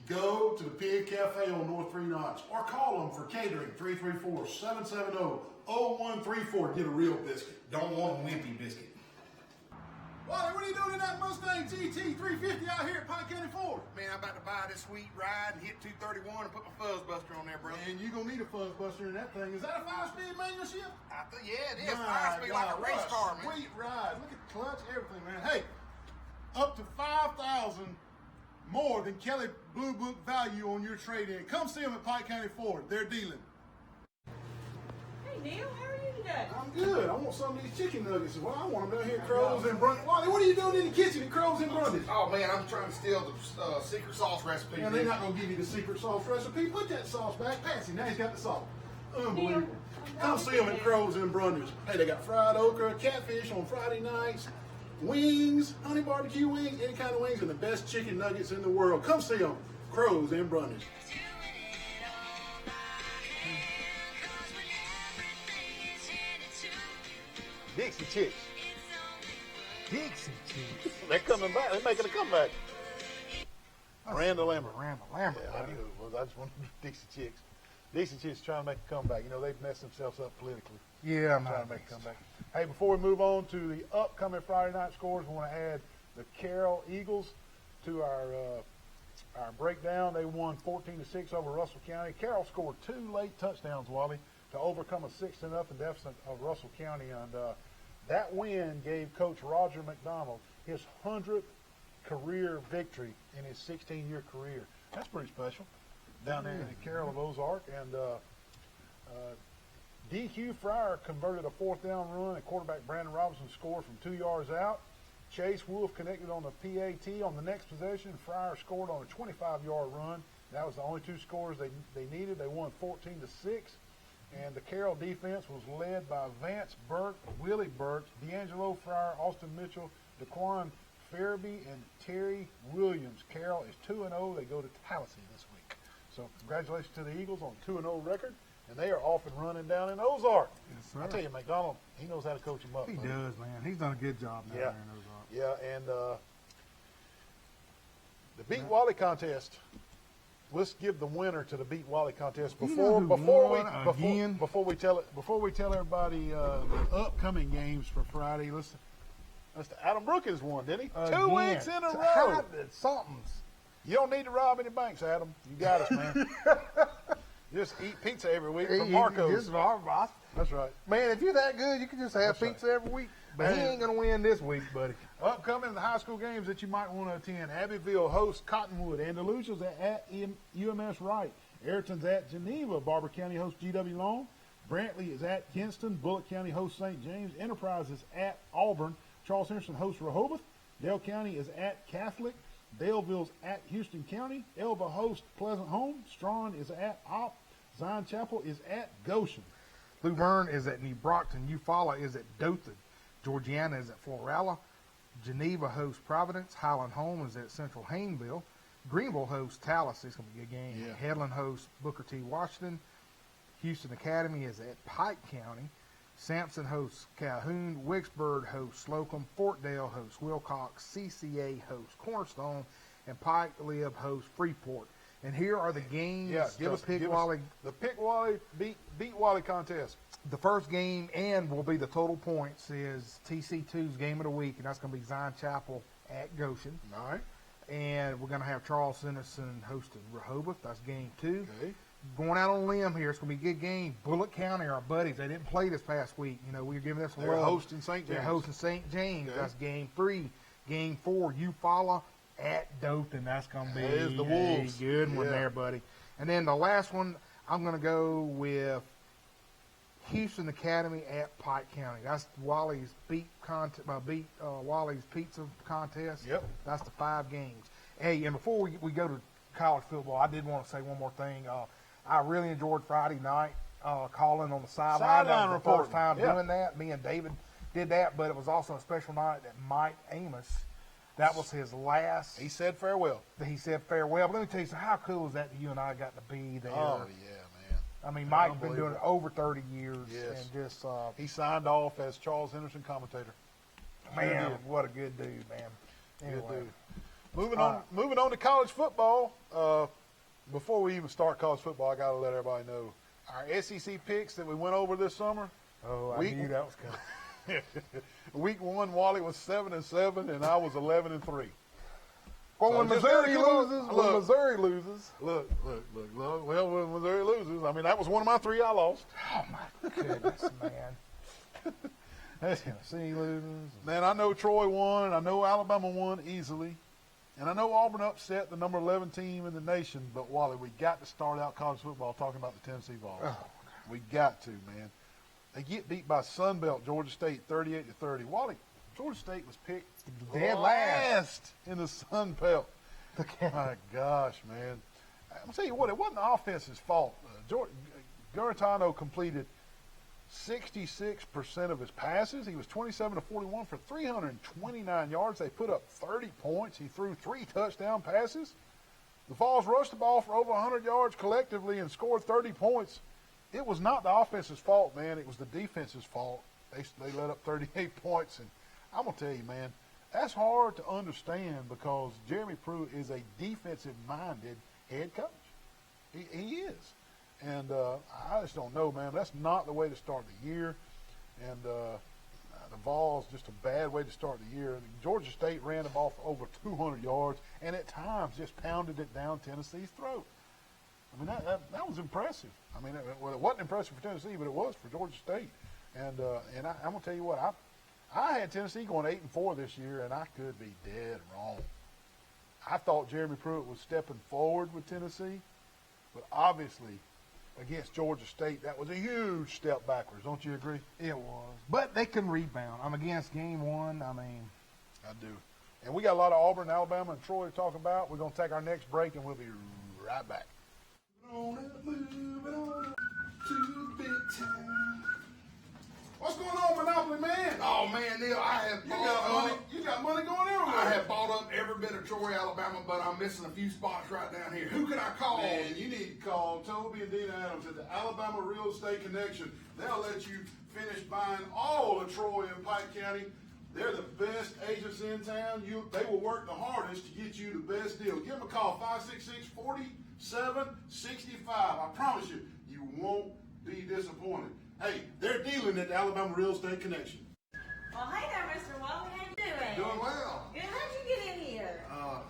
Go to the Pig Cafe on North 3 Notch or call them for catering, 334-770-0134. Get a real biscuit. Don't want a wimpy biscuit. Wally, what are you doing in that Mustang GT 350 out here at Pike County Ford? Man, I'm about to buy this sweet ride and hit 231 and put my fuzz buster on there, brother. And you're going to need a fuzz buster in that thing. Is that a 5-speed manual shift? I think, yeah, it is. My Fire speed like a God, race what car, man. Sweet ride. Look at the clutch, everything, man. Hey, up to $5,000 more than Kelly Blue Book value on your trade-in. Come see them at Pike County Ford. They're dealing. Hey, Neal, how are you today? I'm good. I want some of these chicken nuggets. Well, I want them down here at Crows and Brundage. Wally, what are you doing in the kitchen at Crows and Brundage? Oh man, I'm trying to steal the secret sauce recipe. Man, they're not going to give you the secret sauce recipe. Put that sauce back. Patsy, now he's got the sauce. Unbelievable. Come see them at Crows and Brundage. Hey, they got fried okra, catfish on Friday nights, wings, honey barbecue wings, any kind of wings, and the best chicken nuggets in the world. Come see them. Crows and Brundage. Dixie Chicks. Dixie Chicks. They're coming back. They're making a comeback. Randall Lambert. Randall Lambert. Yeah, I knew it was. I just wanted Dixie Chicks. Dixie Chicks trying to make a comeback. You know, they've messed themselves up politically. Yeah, Trying to make a comeback. Hey, before we move on to the upcoming Friday night scores, we want to add the Carroll Eagles to our breakdown. They won 14-6 over Russell County. Carroll scored 2 late touchdowns, Wally, to overcome a 6-0 deficit of Russell County, and that win gave Coach Roger McDonald his 100th career victory in his 16-year career. That's pretty special down there in Carroll of Ozark. And DQ Fryer converted a 4th down run, and quarterback Brandon Robinson scored from 2 yards out. Chase Wolf connected on the PAT on the next possession. Fryer scored on a 25-yard run. That was the only 2 scores they needed. They won 14-6. And the Carroll defense was led by Vance Burke, Willie Burke, D'Angelo Fryer, Austin Mitchell, Daquan Farabee, and Terry Williams. Carroll is 2-0. They go to Tallahassee this week. So congratulations to the Eagles on 2-0 record. And they are off and running down in Ozark. Yes, sir. I tell you, McDonald, he knows how to coach them up. He buddy. does, man. He's done a good job down there in Ozark. Yeah, and the Beat Wally contest. Let's give the winner to the Beat Wally contest before we tell everybody the upcoming games for Friday. Let's Adam Brookins won, didn't he? 2 weeks in a row. Something's. You don't need to rob any banks, Adam. You got us, man. Just eat pizza every week from Marco's. That's right. Man, if you're that good, you can just have pizza every week. But he ain't going to win this week, buddy. Upcoming the high school games that you might want to attend. Abbeville hosts Cottonwood. Andalusia's at UMS Wright. Ayrton's at Geneva. Barber County hosts GW Long. Brantley is at Kinston. Bullitt County hosts St. James. Enterprise is at Auburn. Charles Henderson hosts Rehoboth. Dale County is at Catholic. Daleville's at Houston County. Elba hosts Pleasant Home. Strawn is at Opp. Zion Chapel is at Goshen. Luverne is at New Brockton. Eufaula is at Dothan. Georgiana is at Florala. Geneva hosts Providence. Highland Home is at Central Hayneville. Greenville hosts Tallahassee. It's going to be a good game. Yeah. Headland hosts Booker T. Washington. Houston Academy is at Pike County. Sampson hosts Calhoun. Wicksburg hosts Slocum. Fort Dale hosts Wilcox. CCA hosts Cornerstone. And Pike Lib hosts Freeport. And here are the games. Yeah, The Pick Wally Beat Wally contest. The first game and will be the total points is TC2's game of the week, and that's going to be Zion Chapel at Goshen. All right. And we're going to have Charles Henderson hosting Rehoboth. That's game 2. Okay. Going out on a limb here, it's going to be a good game. Bullitt County, our buddies, they didn't play this past week. You know, we were giving them some They're love. hosting St. James. They're hosting St. James. Okay. That's game 3. Game 4, Eufaula at Dothan. That's going to be That is the Wolves. a good one Yeah. there, buddy. And then the last one, I'm going to go with Houston Academy at Pike County. That's Wally's Wally's pizza contest. Yep. That's the 5 games. Hey, and before we go to college football, I did want to say one more thing. I really enjoyed Friday night calling on the sideline. That was the first time doing that. Me and David did that, but it was also a special night that Mike Amos, that was his last. He said farewell. He said farewell. But let me tell you, so how cool is that you and I got to be there? Oh, yeah, man. I mean, Mike's been doing it over 30 years. Yes. And just, He signed off as Charles Henderson commentator. man, what a good dude, man. Anyway. Good dude. Moving on to college football. Before we even start college football, I got to let everybody know our SEC picks that we went over this summer. Oh, I knew that was coming. Week 1, Wally was 7-7, and I was 11-3. Well, when Missouri loses, Look. Well, when Missouri loses, I mean, that was one of my 3 I lost. oh my goodness, man. Tennessee loses. Man, I know Troy won. I know Alabama won easily. And I know Auburn upset the number 11 team in the nation. But, Wally, we got to start out college football talking about the Tennessee Vols. Oh, we got to, man. They get beat by Sunbelt, Georgia State, 38-30. Wally, Georgia State was picked Dead last in the Sunbelt. My gosh, man. I'm tell you what, it wasn't the offense's fault. Garetano completed 66% of his passes. He was 27-41 for 329 yards. They put up 30 points. He threw 3 touchdown passes. The Vols rushed the ball for over 100 yards collectively and scored 30 points. It was not the offense's fault, man. It was the defense's fault. They let up 38 points. And I'm going to tell you, man, that's hard to understand because Jeremy Pruitt is a defensive-minded head coach. He is. And I just don't know, man. That's not the way to start the year. And the Vols, just a bad way to start the year. Georgia State ran the ball for over 200 yards and at times just pounded it down Tennessee's throat. I mean, that was impressive. I mean, it wasn't impressive for Tennessee, but it was for Georgia State. And I'm going to tell you what, I had Tennessee going 8-4 this year, and I could be dead wrong. I thought Jeremy Pruitt was stepping forward with Tennessee, but obviously against Georgia State, that was a huge step backwards. Don't you agree? It was. But they can rebound. I'm against game one. I mean, I do. And we got a lot of Auburn, Alabama, and Troy to talk about. We're going to take our next break, and we'll be right back. Moving on up to big time. What's going on, Monopoly Man? Oh man, Neal, You got money going everywhere. I have bought up every bit of Troy, Alabama, but I'm missing a few spots right down here. Who can I call? Man, you need to call Toby and Dina Adams at the Alabama Real Estate Connection. They'll let you finish buying all of Troy and Pike County. They're the best agents in town. They will work the hardest to get you the best deal. Give them a call, 566-4765. I promise you, you won't be disappointed. Hey, they're dealing at the Alabama Real Estate Connection. Well, hey there, Mr. Wally. How you doing? Doing well. Good. How'd you get in here? I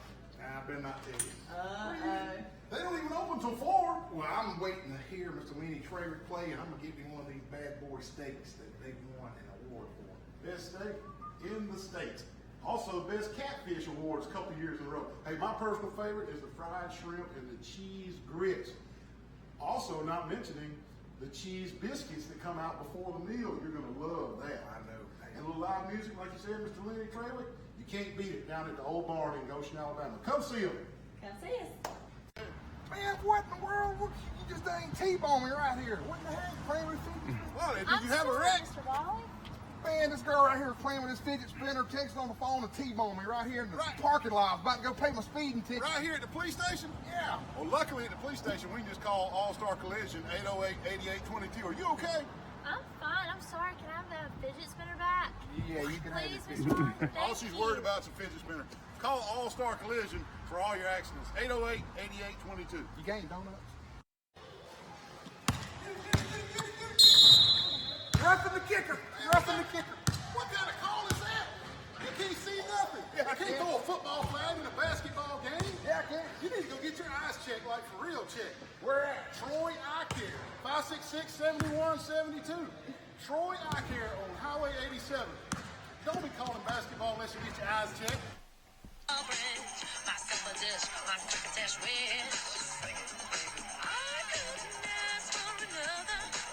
better not tell you. They don't even open till 4. Well, I'm waiting to hear Mr. Winnie Traver play, and I'm going to give him one of these bad boy steaks that they won an award for. Best steak in the state. Also, best catfish awards a couple years in a row. Hey, my personal favorite is the fried shrimp and the cheese grits. Also, not mentioning the cheese biscuits that come out before the meal. You're going to love that. I know. And a little live music, like you said, Mr. Lenny Traylor, you can't beat it down at the old barn in Goshen, Alabama. Come see them. Come see us. man, what in the world? You just ain't T-bone me right here. What in the heck? Playing with fidget Wally, did I'm you have a sorry, wreck? Mr. Wally. Man, this girl right here is playing with this fidget spinner, texting on the phone to T-bone me right here in the parking lot. I was about to go pay my speeding ticket. Right here at the police station? Yeah. Well, luckily at the police station, we can just call All-Star Collision 808-8822. Are you okay? I'm fine. I'm sorry. Can I have the fidget spinner back? Yeah, you can have Please, this Mr. Wally. All Thank she's you. worried about is a fidget spinner. Call All-Star Collision for all your accidents. 808-8822. You gained donuts. Roughing the kicker. Roughing the kicker. What kind of call is that? You can't see nothing. Yeah, I you can't can. throw a football flag in a basketball game. Yeah, I can. You need to go get your eyes checked, like for real check. Where at? Troy Eye Care, 566-7172. Troy Eye Care on Highway 87. Don't be calling basketball unless you get your eyes checked.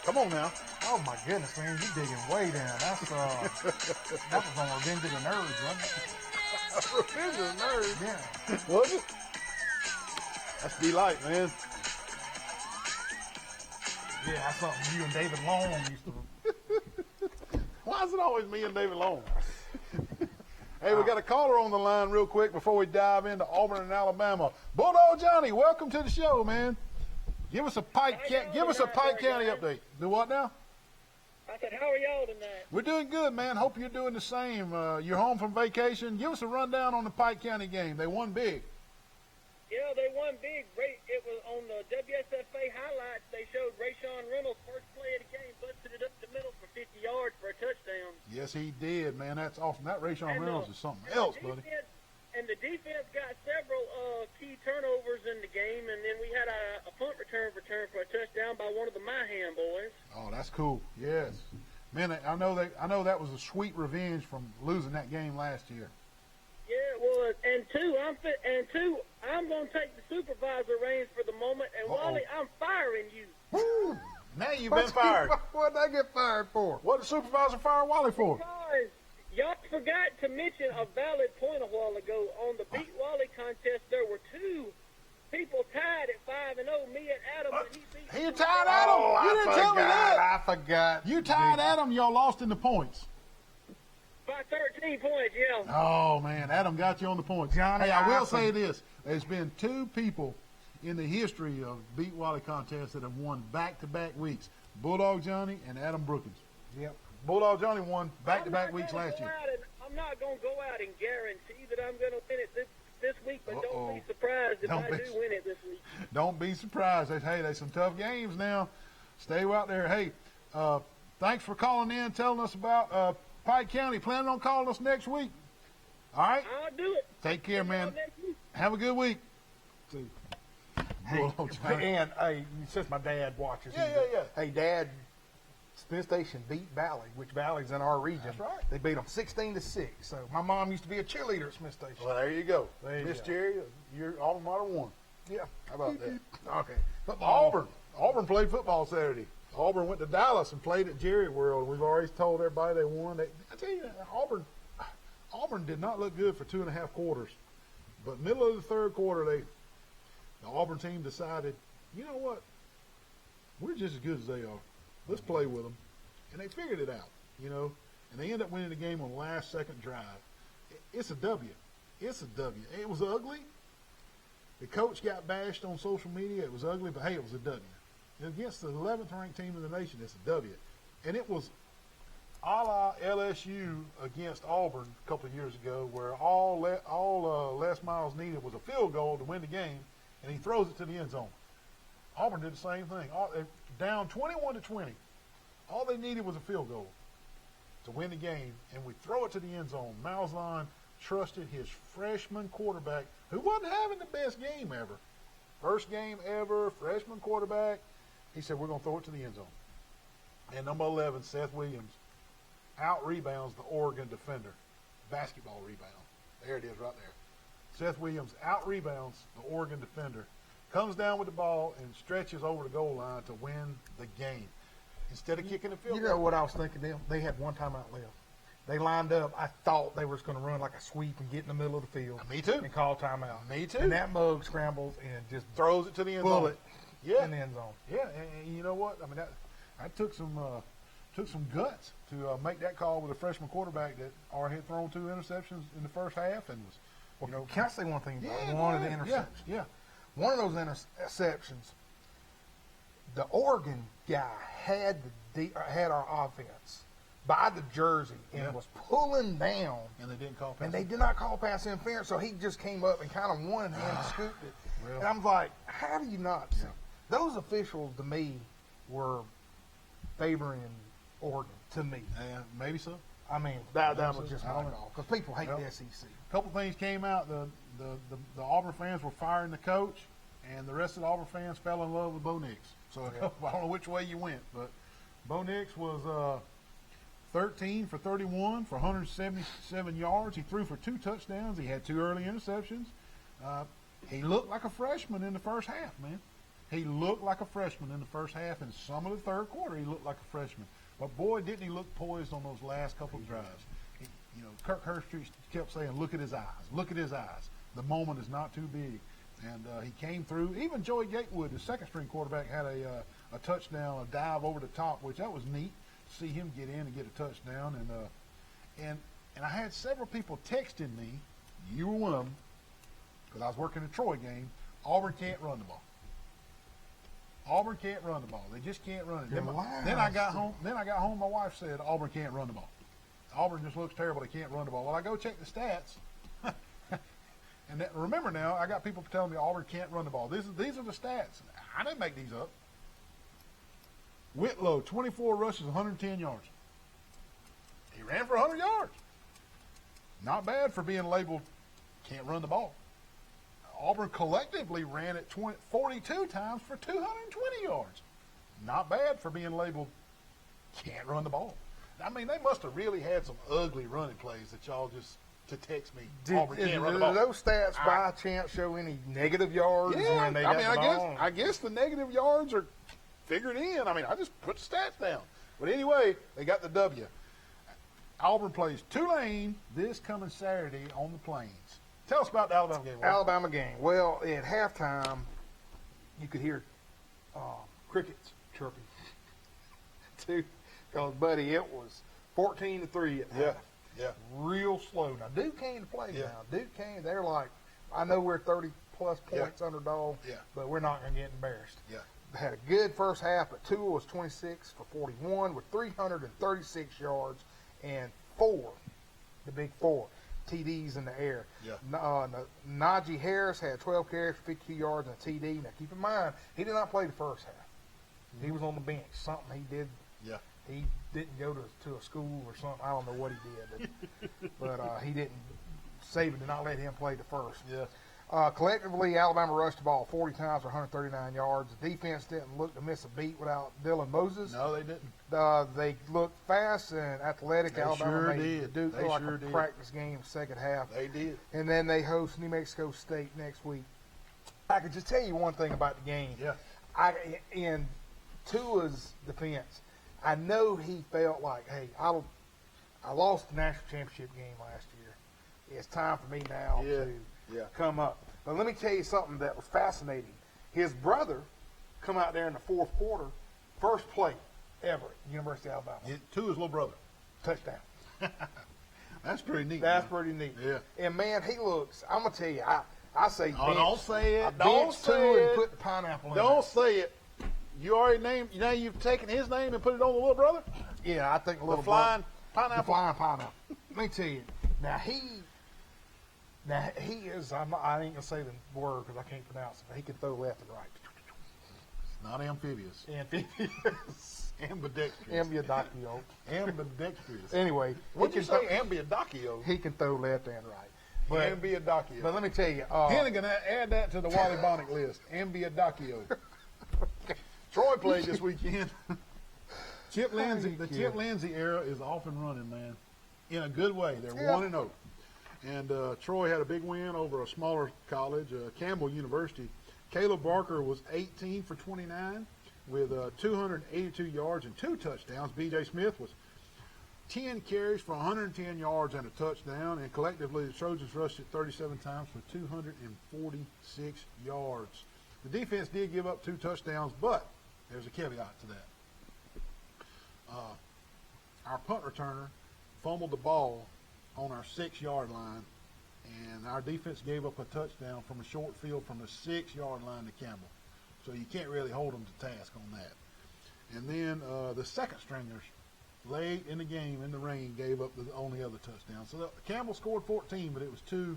Come on now. Oh my goodness, man, you digging way down. That's that was on Revenge of the Nerds, wasn't it? Revenge of the Nerds. Yeah. Was it? That's delight, man. Yeah, that's something you and David Long used to. Why is it always me and David Long? Hey, we got a caller on the line real quick before we dive into Auburn and Alabama. Bulldog Johnny, welcome to the show, man. Give us a Pike County update. Do what now? I said, how are y'all tonight? We're doing good, man. Hope you're doing the same. You're home from vacation. Give us a rundown on the Pike County game. They won big. Yeah, they won big. It was on the WSFA highlights. They showed Rayshawn Reynolds first play of the game, busted it up the middle for 50 yards for a touchdown. Yes, he did, man. That's awesome. That Rayshawn And, Reynolds is something and else, the buddy. defense- And the defense got several key turnovers in the game, and then we had a punt return for a touchdown by one of the Myham boys. Oh, that's cool. Yes, man. I know that was a sweet revenge from losing that game last year. Yeah, it was. And I'm going to take the supervisor reins for the moment, and Wally, I'm firing you. Woo! Now you've been fired. What'd I get fired for? What did Supervisor fire Wally for? Because y'all forgot to mention a valid point a while ago. On the Beat Wally contest, there were two people tied at 5-0, me and Adam, and he beat He tied Adam. You didn't tell me that. I forgot. You tied Adam. Y'all lost in the points. by 13 points, yeah. Oh man, Adam got you on the points. Johnny, hey, I will I say this: there's been two people in the history of Beat Wally contests that have won back-to-back weeks: Bulldog Johnny and Adam Brookins. Yep. Bulldog Johnny won back-to-back weeks last year. I'm not going to go out and guarantee that I'm going to win it this week, but Uh-oh. don't be surprised if Don't I be- do win it this week. Don't be surprised. Hey, there's some tough games now. Stay out there. Hey, thanks for calling in, telling us about Pike County. Planning on calling us next week. All right? I'll do it. Take care, man. Next week. Have a good week. Hey, Bulldog Johnny. and hey, since my dad watches, Yeah, he- yeah, yeah. Hey, Dad, Smith Station beat Valley, which Valley's in our region. That's right. They beat them 16-6. So my mom used to be a cheerleader at Smith Station. Well, there you go. There you Miss go. Jerry, your alma mater won. Yeah. How about that? Okay. Football. Auburn. Auburn played football Saturday. Auburn went to Dallas and played at Jerry World. We've already told everybody they won. I tell you, Auburn did not look good for 2.5 quarters. But middle of the third quarter, the Auburn team decided, you know what? We're just as good as they are. Let's play with them. And they figured it out, you know. And they ended up winning the game on the last second drive. It's a W. It's a W. It was ugly. The coach got bashed on social media. It was ugly, but hey, it was a W. Against the 11th ranked team in the nation, it's a W. And it was a la LSU against Auburn a couple of years ago, where all Les Miles needed was a field goal to win the game, and he throws it to the end zone. Auburn did the same thing. Down 21-20. All they needed was a field goal to win the game, and we throw it to the end zone. Malzahn trusted his freshman quarterback, who wasn't having the best game ever. First game ever, freshman quarterback. He said, we're going to throw it to the end zone. And number 11, Seth Williams, out-rebounds the Oregon defender. Basketball rebound. There it is right there. Seth Williams out-rebounds the Oregon defender, comes down with the ball, and stretches over the goal line to win the game. Instead of kicking the field goal. You know what I was thinking, Neal? They had one timeout left. They lined up. I thought they were going to run like a sweep and get in the middle of the field. Me too. And call timeout. Me too. And that mug scrambles and just throws it to the end zone. bullet in the end zone. Yeah, and you know what? I mean, that took some guts to make that call with a freshman quarterback that already had thrown 2 interceptions in the first half and was, you know. Can I say one thing about Yeah, one of the go ahead. interceptions? Yeah. One of those interceptions, the Oregon guy had our offense by the jersey and was pulling down. And they didn't call pass. And they did not call pass interference, so he just came up and kind of one-handed scooped it. Well. And I'm like, how do you not see? Those officials, to me, were favoring Oregon, to me. Yeah, maybe so. I mean, that was so. just I my don't know. call. Because people hate Well, the SEC. A couple things came out. The Auburn fans were firing the coach, and the rest of the Auburn fans fell in love with Bo Nix. So I don't know which way you went, but Bo Nix was 13 for 31 for 177 yards. He threw for 2 touchdowns. He had 2 early interceptions. He looked like a freshman in the first half, man. He looked like a freshman in the first half, and some of the third quarter he looked like a freshman. But boy, didn't he look poised on those last couple of drives. Kirk Herbstreit kept saying, look at his eyes, look at his eyes. The moment is not too big. And he came through. Even Joey Gatewood, the second-string quarterback, had a touchdown, a dive over the top, which that was neat to see him get in and get a touchdown. And I had several people texting me, you were one of them, because I was working the Troy game, Auburn can't run the ball. Auburn can't run the ball. They just can't run it. Then I got home. My wife said Auburn can't run the ball. Auburn just looks terrible. They can't run the ball. Well, I go check the stats. And remember now, I got people telling me Auburn can't run the ball. These are the stats. I didn't make these up. Whitlow, 24 rushes, 110 yards. He ran for 100 yards. Not bad for being labeled can't run the ball. Auburn collectively ran it 42 times for 220 yards. Not bad for being labeled can't run the ball. I mean, they must have really had some ugly running plays that y'all just to text me. Auburn can't run the ball. Do those stats by chance show any negative yards when they got the ball? I guess the negative yards are figured in. I mean, I just put the stats down. But anyway, they got the W. Auburn plays Tulane this coming Saturday on the Plains. Tell us about the Alabama game. Alabama game. Well, at halftime, you could hear crickets chirping. Because, buddy, it was 14-3 at half. Yeah. Real slow. Now, Duke came to play Yeah. now. Duke came. They're like, I know we're 30-plus points underdog, but we're not going to get embarrassed. Yeah. They had a good first half, but Tua was 26 for 41 with 336 yards and 4, the big 4. TDs in the air. Yeah. Najee Harris had 12 carries for 52 yards and a TD. Now, keep in mind, he did not play the first half. Mm-hmm. He was on the bench. Something he did. Yeah. He didn't go to a school or something. I don't know what he did. But he didn't. Saban did not let him play the first. Yeah. Collectively, Alabama rushed the ball 40 times for 139 yards. The defense didn't look to miss a beat without Dylan Moses. No, they didn't. They looked fast and athletic. They Alabama sure made did. Duke They look like sure a did. practice game second half. They did. And then they host New Mexico State next week. I could just tell you one thing about the game. Yeah. In Tua's defense, I know he felt like, hey, I lost the national championship game last year. It's time for me now to come up. But let me tell you something that was fascinating. His brother come out there in the fourth quarter, first play ever at University of Alabama. Tua's little brother. Touchdown. That's pretty neat. That's pretty neat. Yeah. And, man, he looks, I'm going to tell you, I say Oh, bench. don't say it. I Don't bench say Tua it. and put the pineapple in Don't there. say it. You already named. Now you've taken his name and put it on the little brother. Yeah, I think a little The flying brother- pineapple. The flying pineapple. Let me tell you. Now he is. I ain't gonna say the word because I can't pronounce it. But he can throw left and right. It's not amphibious. Amphibious. Ambidextrous. Ambidactyl. Ambidextrous. Anyway, What'd you he say? can Ambidactyl. he can throw left and right. But Ambidactyl. let me tell you. Hennigan, add that to the Wally Bonic list. Ambidactyl. Troy played this weekend. Chip Lindsey, the Chip Lindsey era is off and running, man. In a good way. They're 1-0. And Troy had a big win over a smaller college, Campbell University. Caleb Barker was 18 for 29 with 282 yards and 2 touchdowns. B.J. Smith was 10 carries for 110 yards and a touchdown. And collectively, the Trojans rushed it 37 times for 246 yards. The defense did give up 2 touchdowns, but there's a caveat to that. Our punt returner fumbled the ball on our 6-yard line, and our defense gave up a touchdown from a short field from the 6-yard line to Campbell. So you can't really hold them to task on that. And then the second stringers, late in the game, in the rain, gave up the only other touchdown. So Campbell scored 14, but it was 2.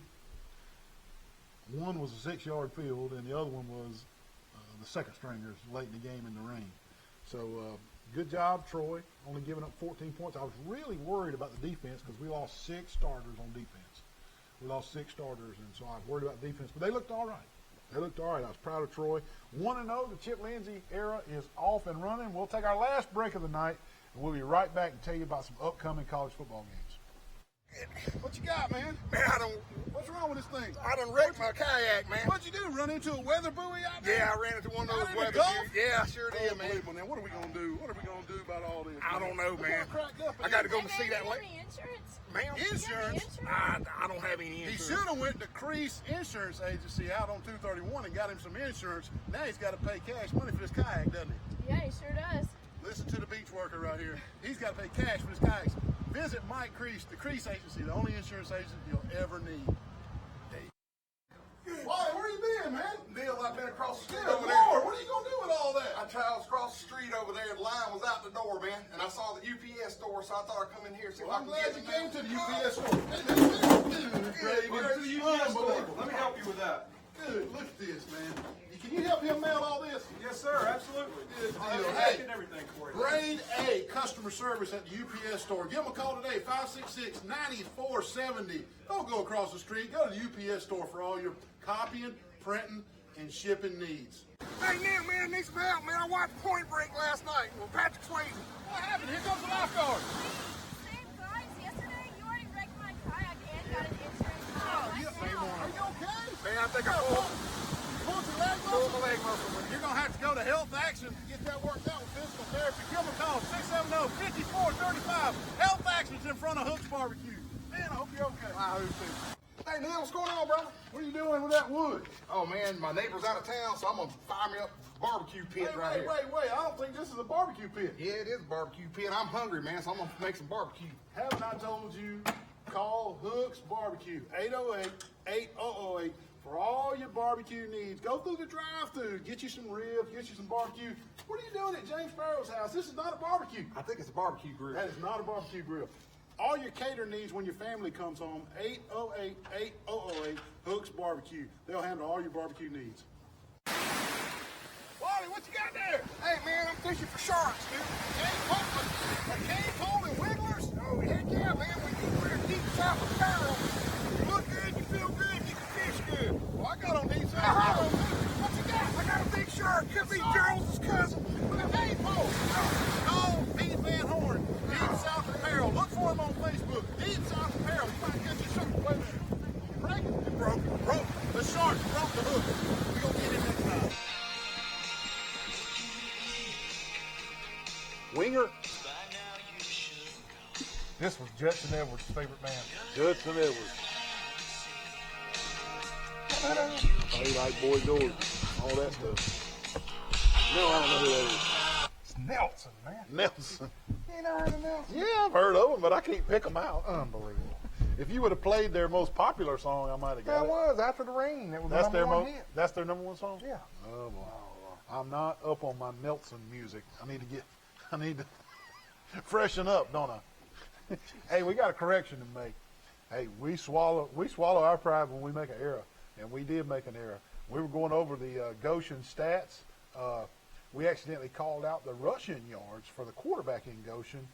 One was a 6-yard field, and the other one was the second stringers late in the game in the rain. So good job, Troy, only giving up 14 points. I was really worried about the defense because we lost 6 starters on defense. We lost 6 starters, and so I was worried about defense. But they looked all right. They looked all right. I was proud of Troy. 1-0, the Chip Lindsey era is off and running. We'll take our last break of the night, and we'll be right back and tell you about some upcoming college football games. What you got, man? Man, What's wrong with this thing? I done wrecked my kayak, man. What'd you do? Run into a weather buoy out there? Yeah, I ran into one of those Out in the weather Gulf? buoys. Yeah, I sure did, man. Unbelievable, man. What are we gonna do? What are we gonna do about all this? I don't know, Look man. what cracked up I got to in go here. and see that lake. Any insurance? Ma'am? Insurance? I don't have any He insurance. should have went to Crease Insurance Agency out on 231 and got him some insurance. Now he's got to pay cash money for his kayak, doesn't he? Yeah, he sure does. Listen to the beach worker right here. He's got to pay cash for his kayaks. Visit Mike Crease, the Crease Agency, the only insurance agent you'll ever need. Wally, where you been, man? Neal, I've been across the street Good over Lord, there. what are you going to do with all that? I traveled across the street over there. The line was out the door, man. And I saw the UPS store, so I thought I'd come in here and see if Well, I I'm could glad get you the came to the UPS store. Great, Went to the UPS store. Let me help you with that. Good, look at this, man. Can you help him mail all this? Yes, sir. Absolutely. Good I'll deal. have Hey, and everything for you. grade A customer service at the UPS store. Give them a call today, 566-9470. Don't go across the street. Go to the UPS store for all your copying, printing, and shipping needs. Hey, Neal, man, need some help, man. I watched Point Break last night with Patrick Swayze. What happened? Here comes the lifeguard. Same guys, yesterday you already wrecked my kayak and got an insurance. Are you okay? Man, I think I pulled Pulled your leg my muscle? leg muscle. You're going to have to go to Health Action to get that worked out with physical therapy. Give them a call, 670-5435. Health Action's in front of Hook's Barbecue. Man, I hope you're okay. I hope so. Hey, Neal, what's going on, brother? What are you doing with that wood? Oh, man, my neighbor's out of town, so I'm going to fire me up a barbecue pit right here. Wait. I don't think this is a barbecue pit. Yeah, it is a barbecue pit. I'm hungry, man, so I'm going to make some barbecue. Haven't I told you, call Hook's Barbecue, 808-8008 for all your barbecue needs. Go through the drive-thru, get you some ribs, get you some barbecue. What are you doing at James Sparrow's house? This is not a barbecue. I think it's a barbecue grill. That is not a barbecue grill. All your cater needs when your family comes home, 808-8008, Hook's Barbecue. They'll handle all your barbecue needs. Wally, what you got there? Hey, man, I'm fishing for sharks, dude. A cane pole and wigglers? Oh, heck yeah, man. When you're deep south of barrel, you look good, you feel good, you can fish good. Well, I got on these. What you got? I got a big shark. Could be Charles's cousin. With a cane pole. Call Pete Van Horn, Deep South Apparel. Look for him on Facebook. Deep South Apparel. You might get you something. Wait a minute. You break it? It broke. The shark broke the hook. We're going to get him next time. This was Judson Edwards' favorite band. Judson Edwards. Play like Boy George. All that stuff. No, I don't know who that is. It's Nelson, man. Nelson. You ain't never heard of Nelson? Yeah, I've heard of them, but I can't pick them out. Unbelievable. If you would have played their most popular song, I might have got That it. was After the Rain. That was That's the their number one hit. That's their number one song? Yeah. Oh, boy. I'm not up on my Nelson music. I need to freshen up, don't I? Hey, we got a correction to make. Hey, we swallow our pride when we make an error, and we did make an error. We were going over the Goshen stats. We accidentally called out the rushing yards for the quarterback in Goshen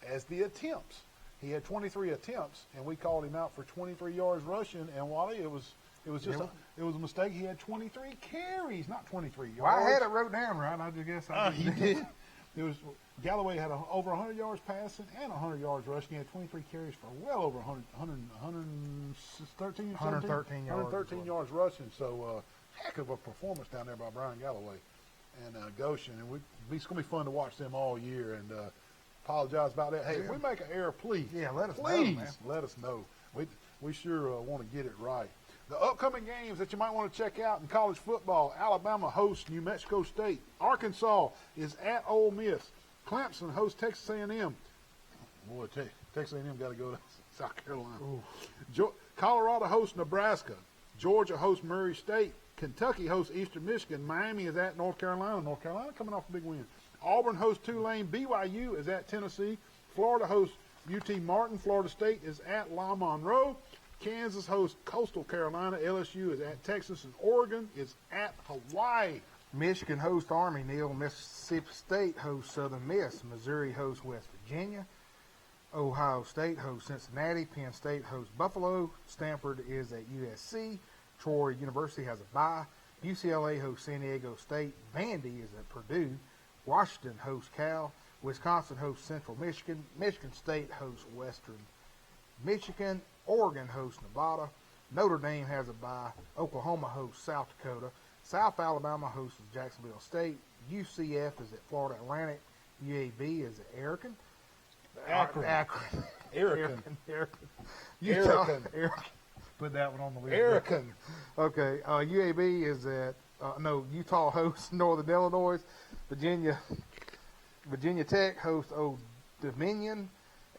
as the attempts. He had 23 attempts, and we called him out for 23 yards rushing. And Wally, it was a mistake. He had 23 carries, not 23 yards. Well, I had it wrote down right. I just guess I He did. It was Galloway had over 100 yards passing and 100 yards rushing. He had 23 carries for well over 113 yards rushing. So heck of a performance down there by Brian Galloway and Goshen. And it's going to be fun to watch them all year. And apologize about that. Hey, if we make an error, please. Yeah, let us know, please man. let us know. We sure want to get it right. The upcoming games that you might want to check out in college football: Alabama hosts New Mexico State. Arkansas is at Ole Miss. Clemson hosts Texas A&M. Boy, Texas A&M got to go to South Carolina. Colorado hosts Nebraska. Georgia hosts Murray State. Kentucky hosts Eastern Michigan. Miami is at North Carolina. North Carolina coming off a big win. Auburn hosts Tulane. BYU is at Tennessee. Florida hosts UT Martin. Florida State is at La Monroe. Kansas hosts Coastal Carolina. LSU is at Texas. And Oregon is at Hawaii. Michigan hosts Army, Neal. Mississippi State hosts Southern Miss. Missouri hosts West Virginia. Ohio State hosts Cincinnati. Penn State hosts Buffalo. Stanford is at USC. Troy University has a bye. UCLA hosts San Diego State. Vandy is at Purdue. Washington hosts Cal. Wisconsin hosts Central Michigan. Michigan State hosts Western Michigan. Oregon hosts Nevada. Notre Dame has a bye. Oklahoma hosts South Dakota. South Alabama hosts Jacksonville State. UCF is at Florida Atlantic. UAB is at Akron. Put that one on the list. Akron. Okay. UAB is at Utah hosts Northern Illinois. Virginia Tech hosts Old Dominion.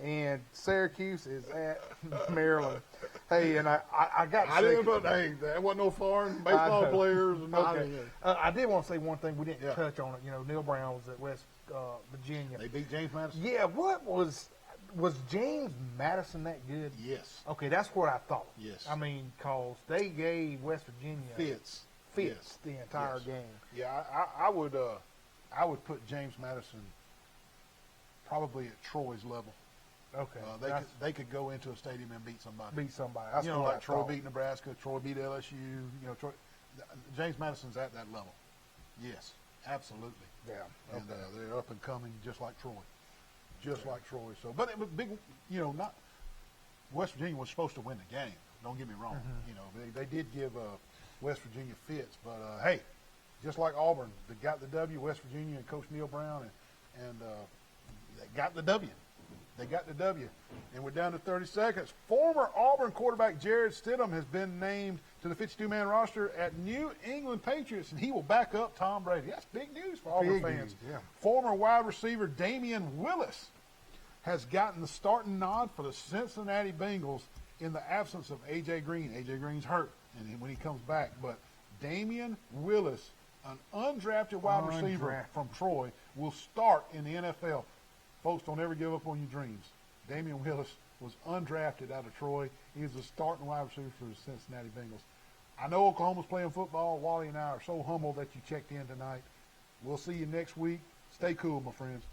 And Syracuse is at Maryland. Hey, and I got. I didn't put. Hey, there wasn't no foreign baseball players. Or nothing. Okay. I did want to say one thing we didn't touch on it. You know, Neal Brown was at West Virginia. They beat James Madison. Yeah. What was James Madison that good? Yes. Okay, that's what I thought. Yes. I mean, cause they gave West Virginia fits the entire game. Yeah, I would put James Madison probably at Troy's level. Okay. They could go into a stadium and beat somebody. That's like Troy beat Nebraska, Troy beat LSU. James Madison's at that level. Yes, absolutely. Yeah. And they're up and coming, just like Troy. Like Troy. So, but it was big. Not West Virginia was supposed to win the game. Don't get me wrong. Mm-hmm. They did give West Virginia fits, but hey, just like Auburn, they got the W. West Virginia and Coach Neal Brown and they got the W. They got the W. And we're down to 30 seconds. Former Auburn quarterback Jared Stidham has been named to the 52-man roster at New England Patriots, and he will back up Tom Brady. That's big news for Auburn fans. Yeah. Former wide receiver Damian Willis has gotten the starting nod for the Cincinnati Bengals in the absence of A.J. Green. A.J. Green's hurt and when he comes back. But Damian Willis, an undrafted wide receiver from Troy, will start in the NFL. Folks, don't ever give up on your dreams. Damian Willis was undrafted out of Troy. He was a starting wide receiver for the Cincinnati Bengals. I know Oklahoma's playing football. Wally and I are so humbled that you checked in tonight. We'll see you next week. Stay cool, my friends.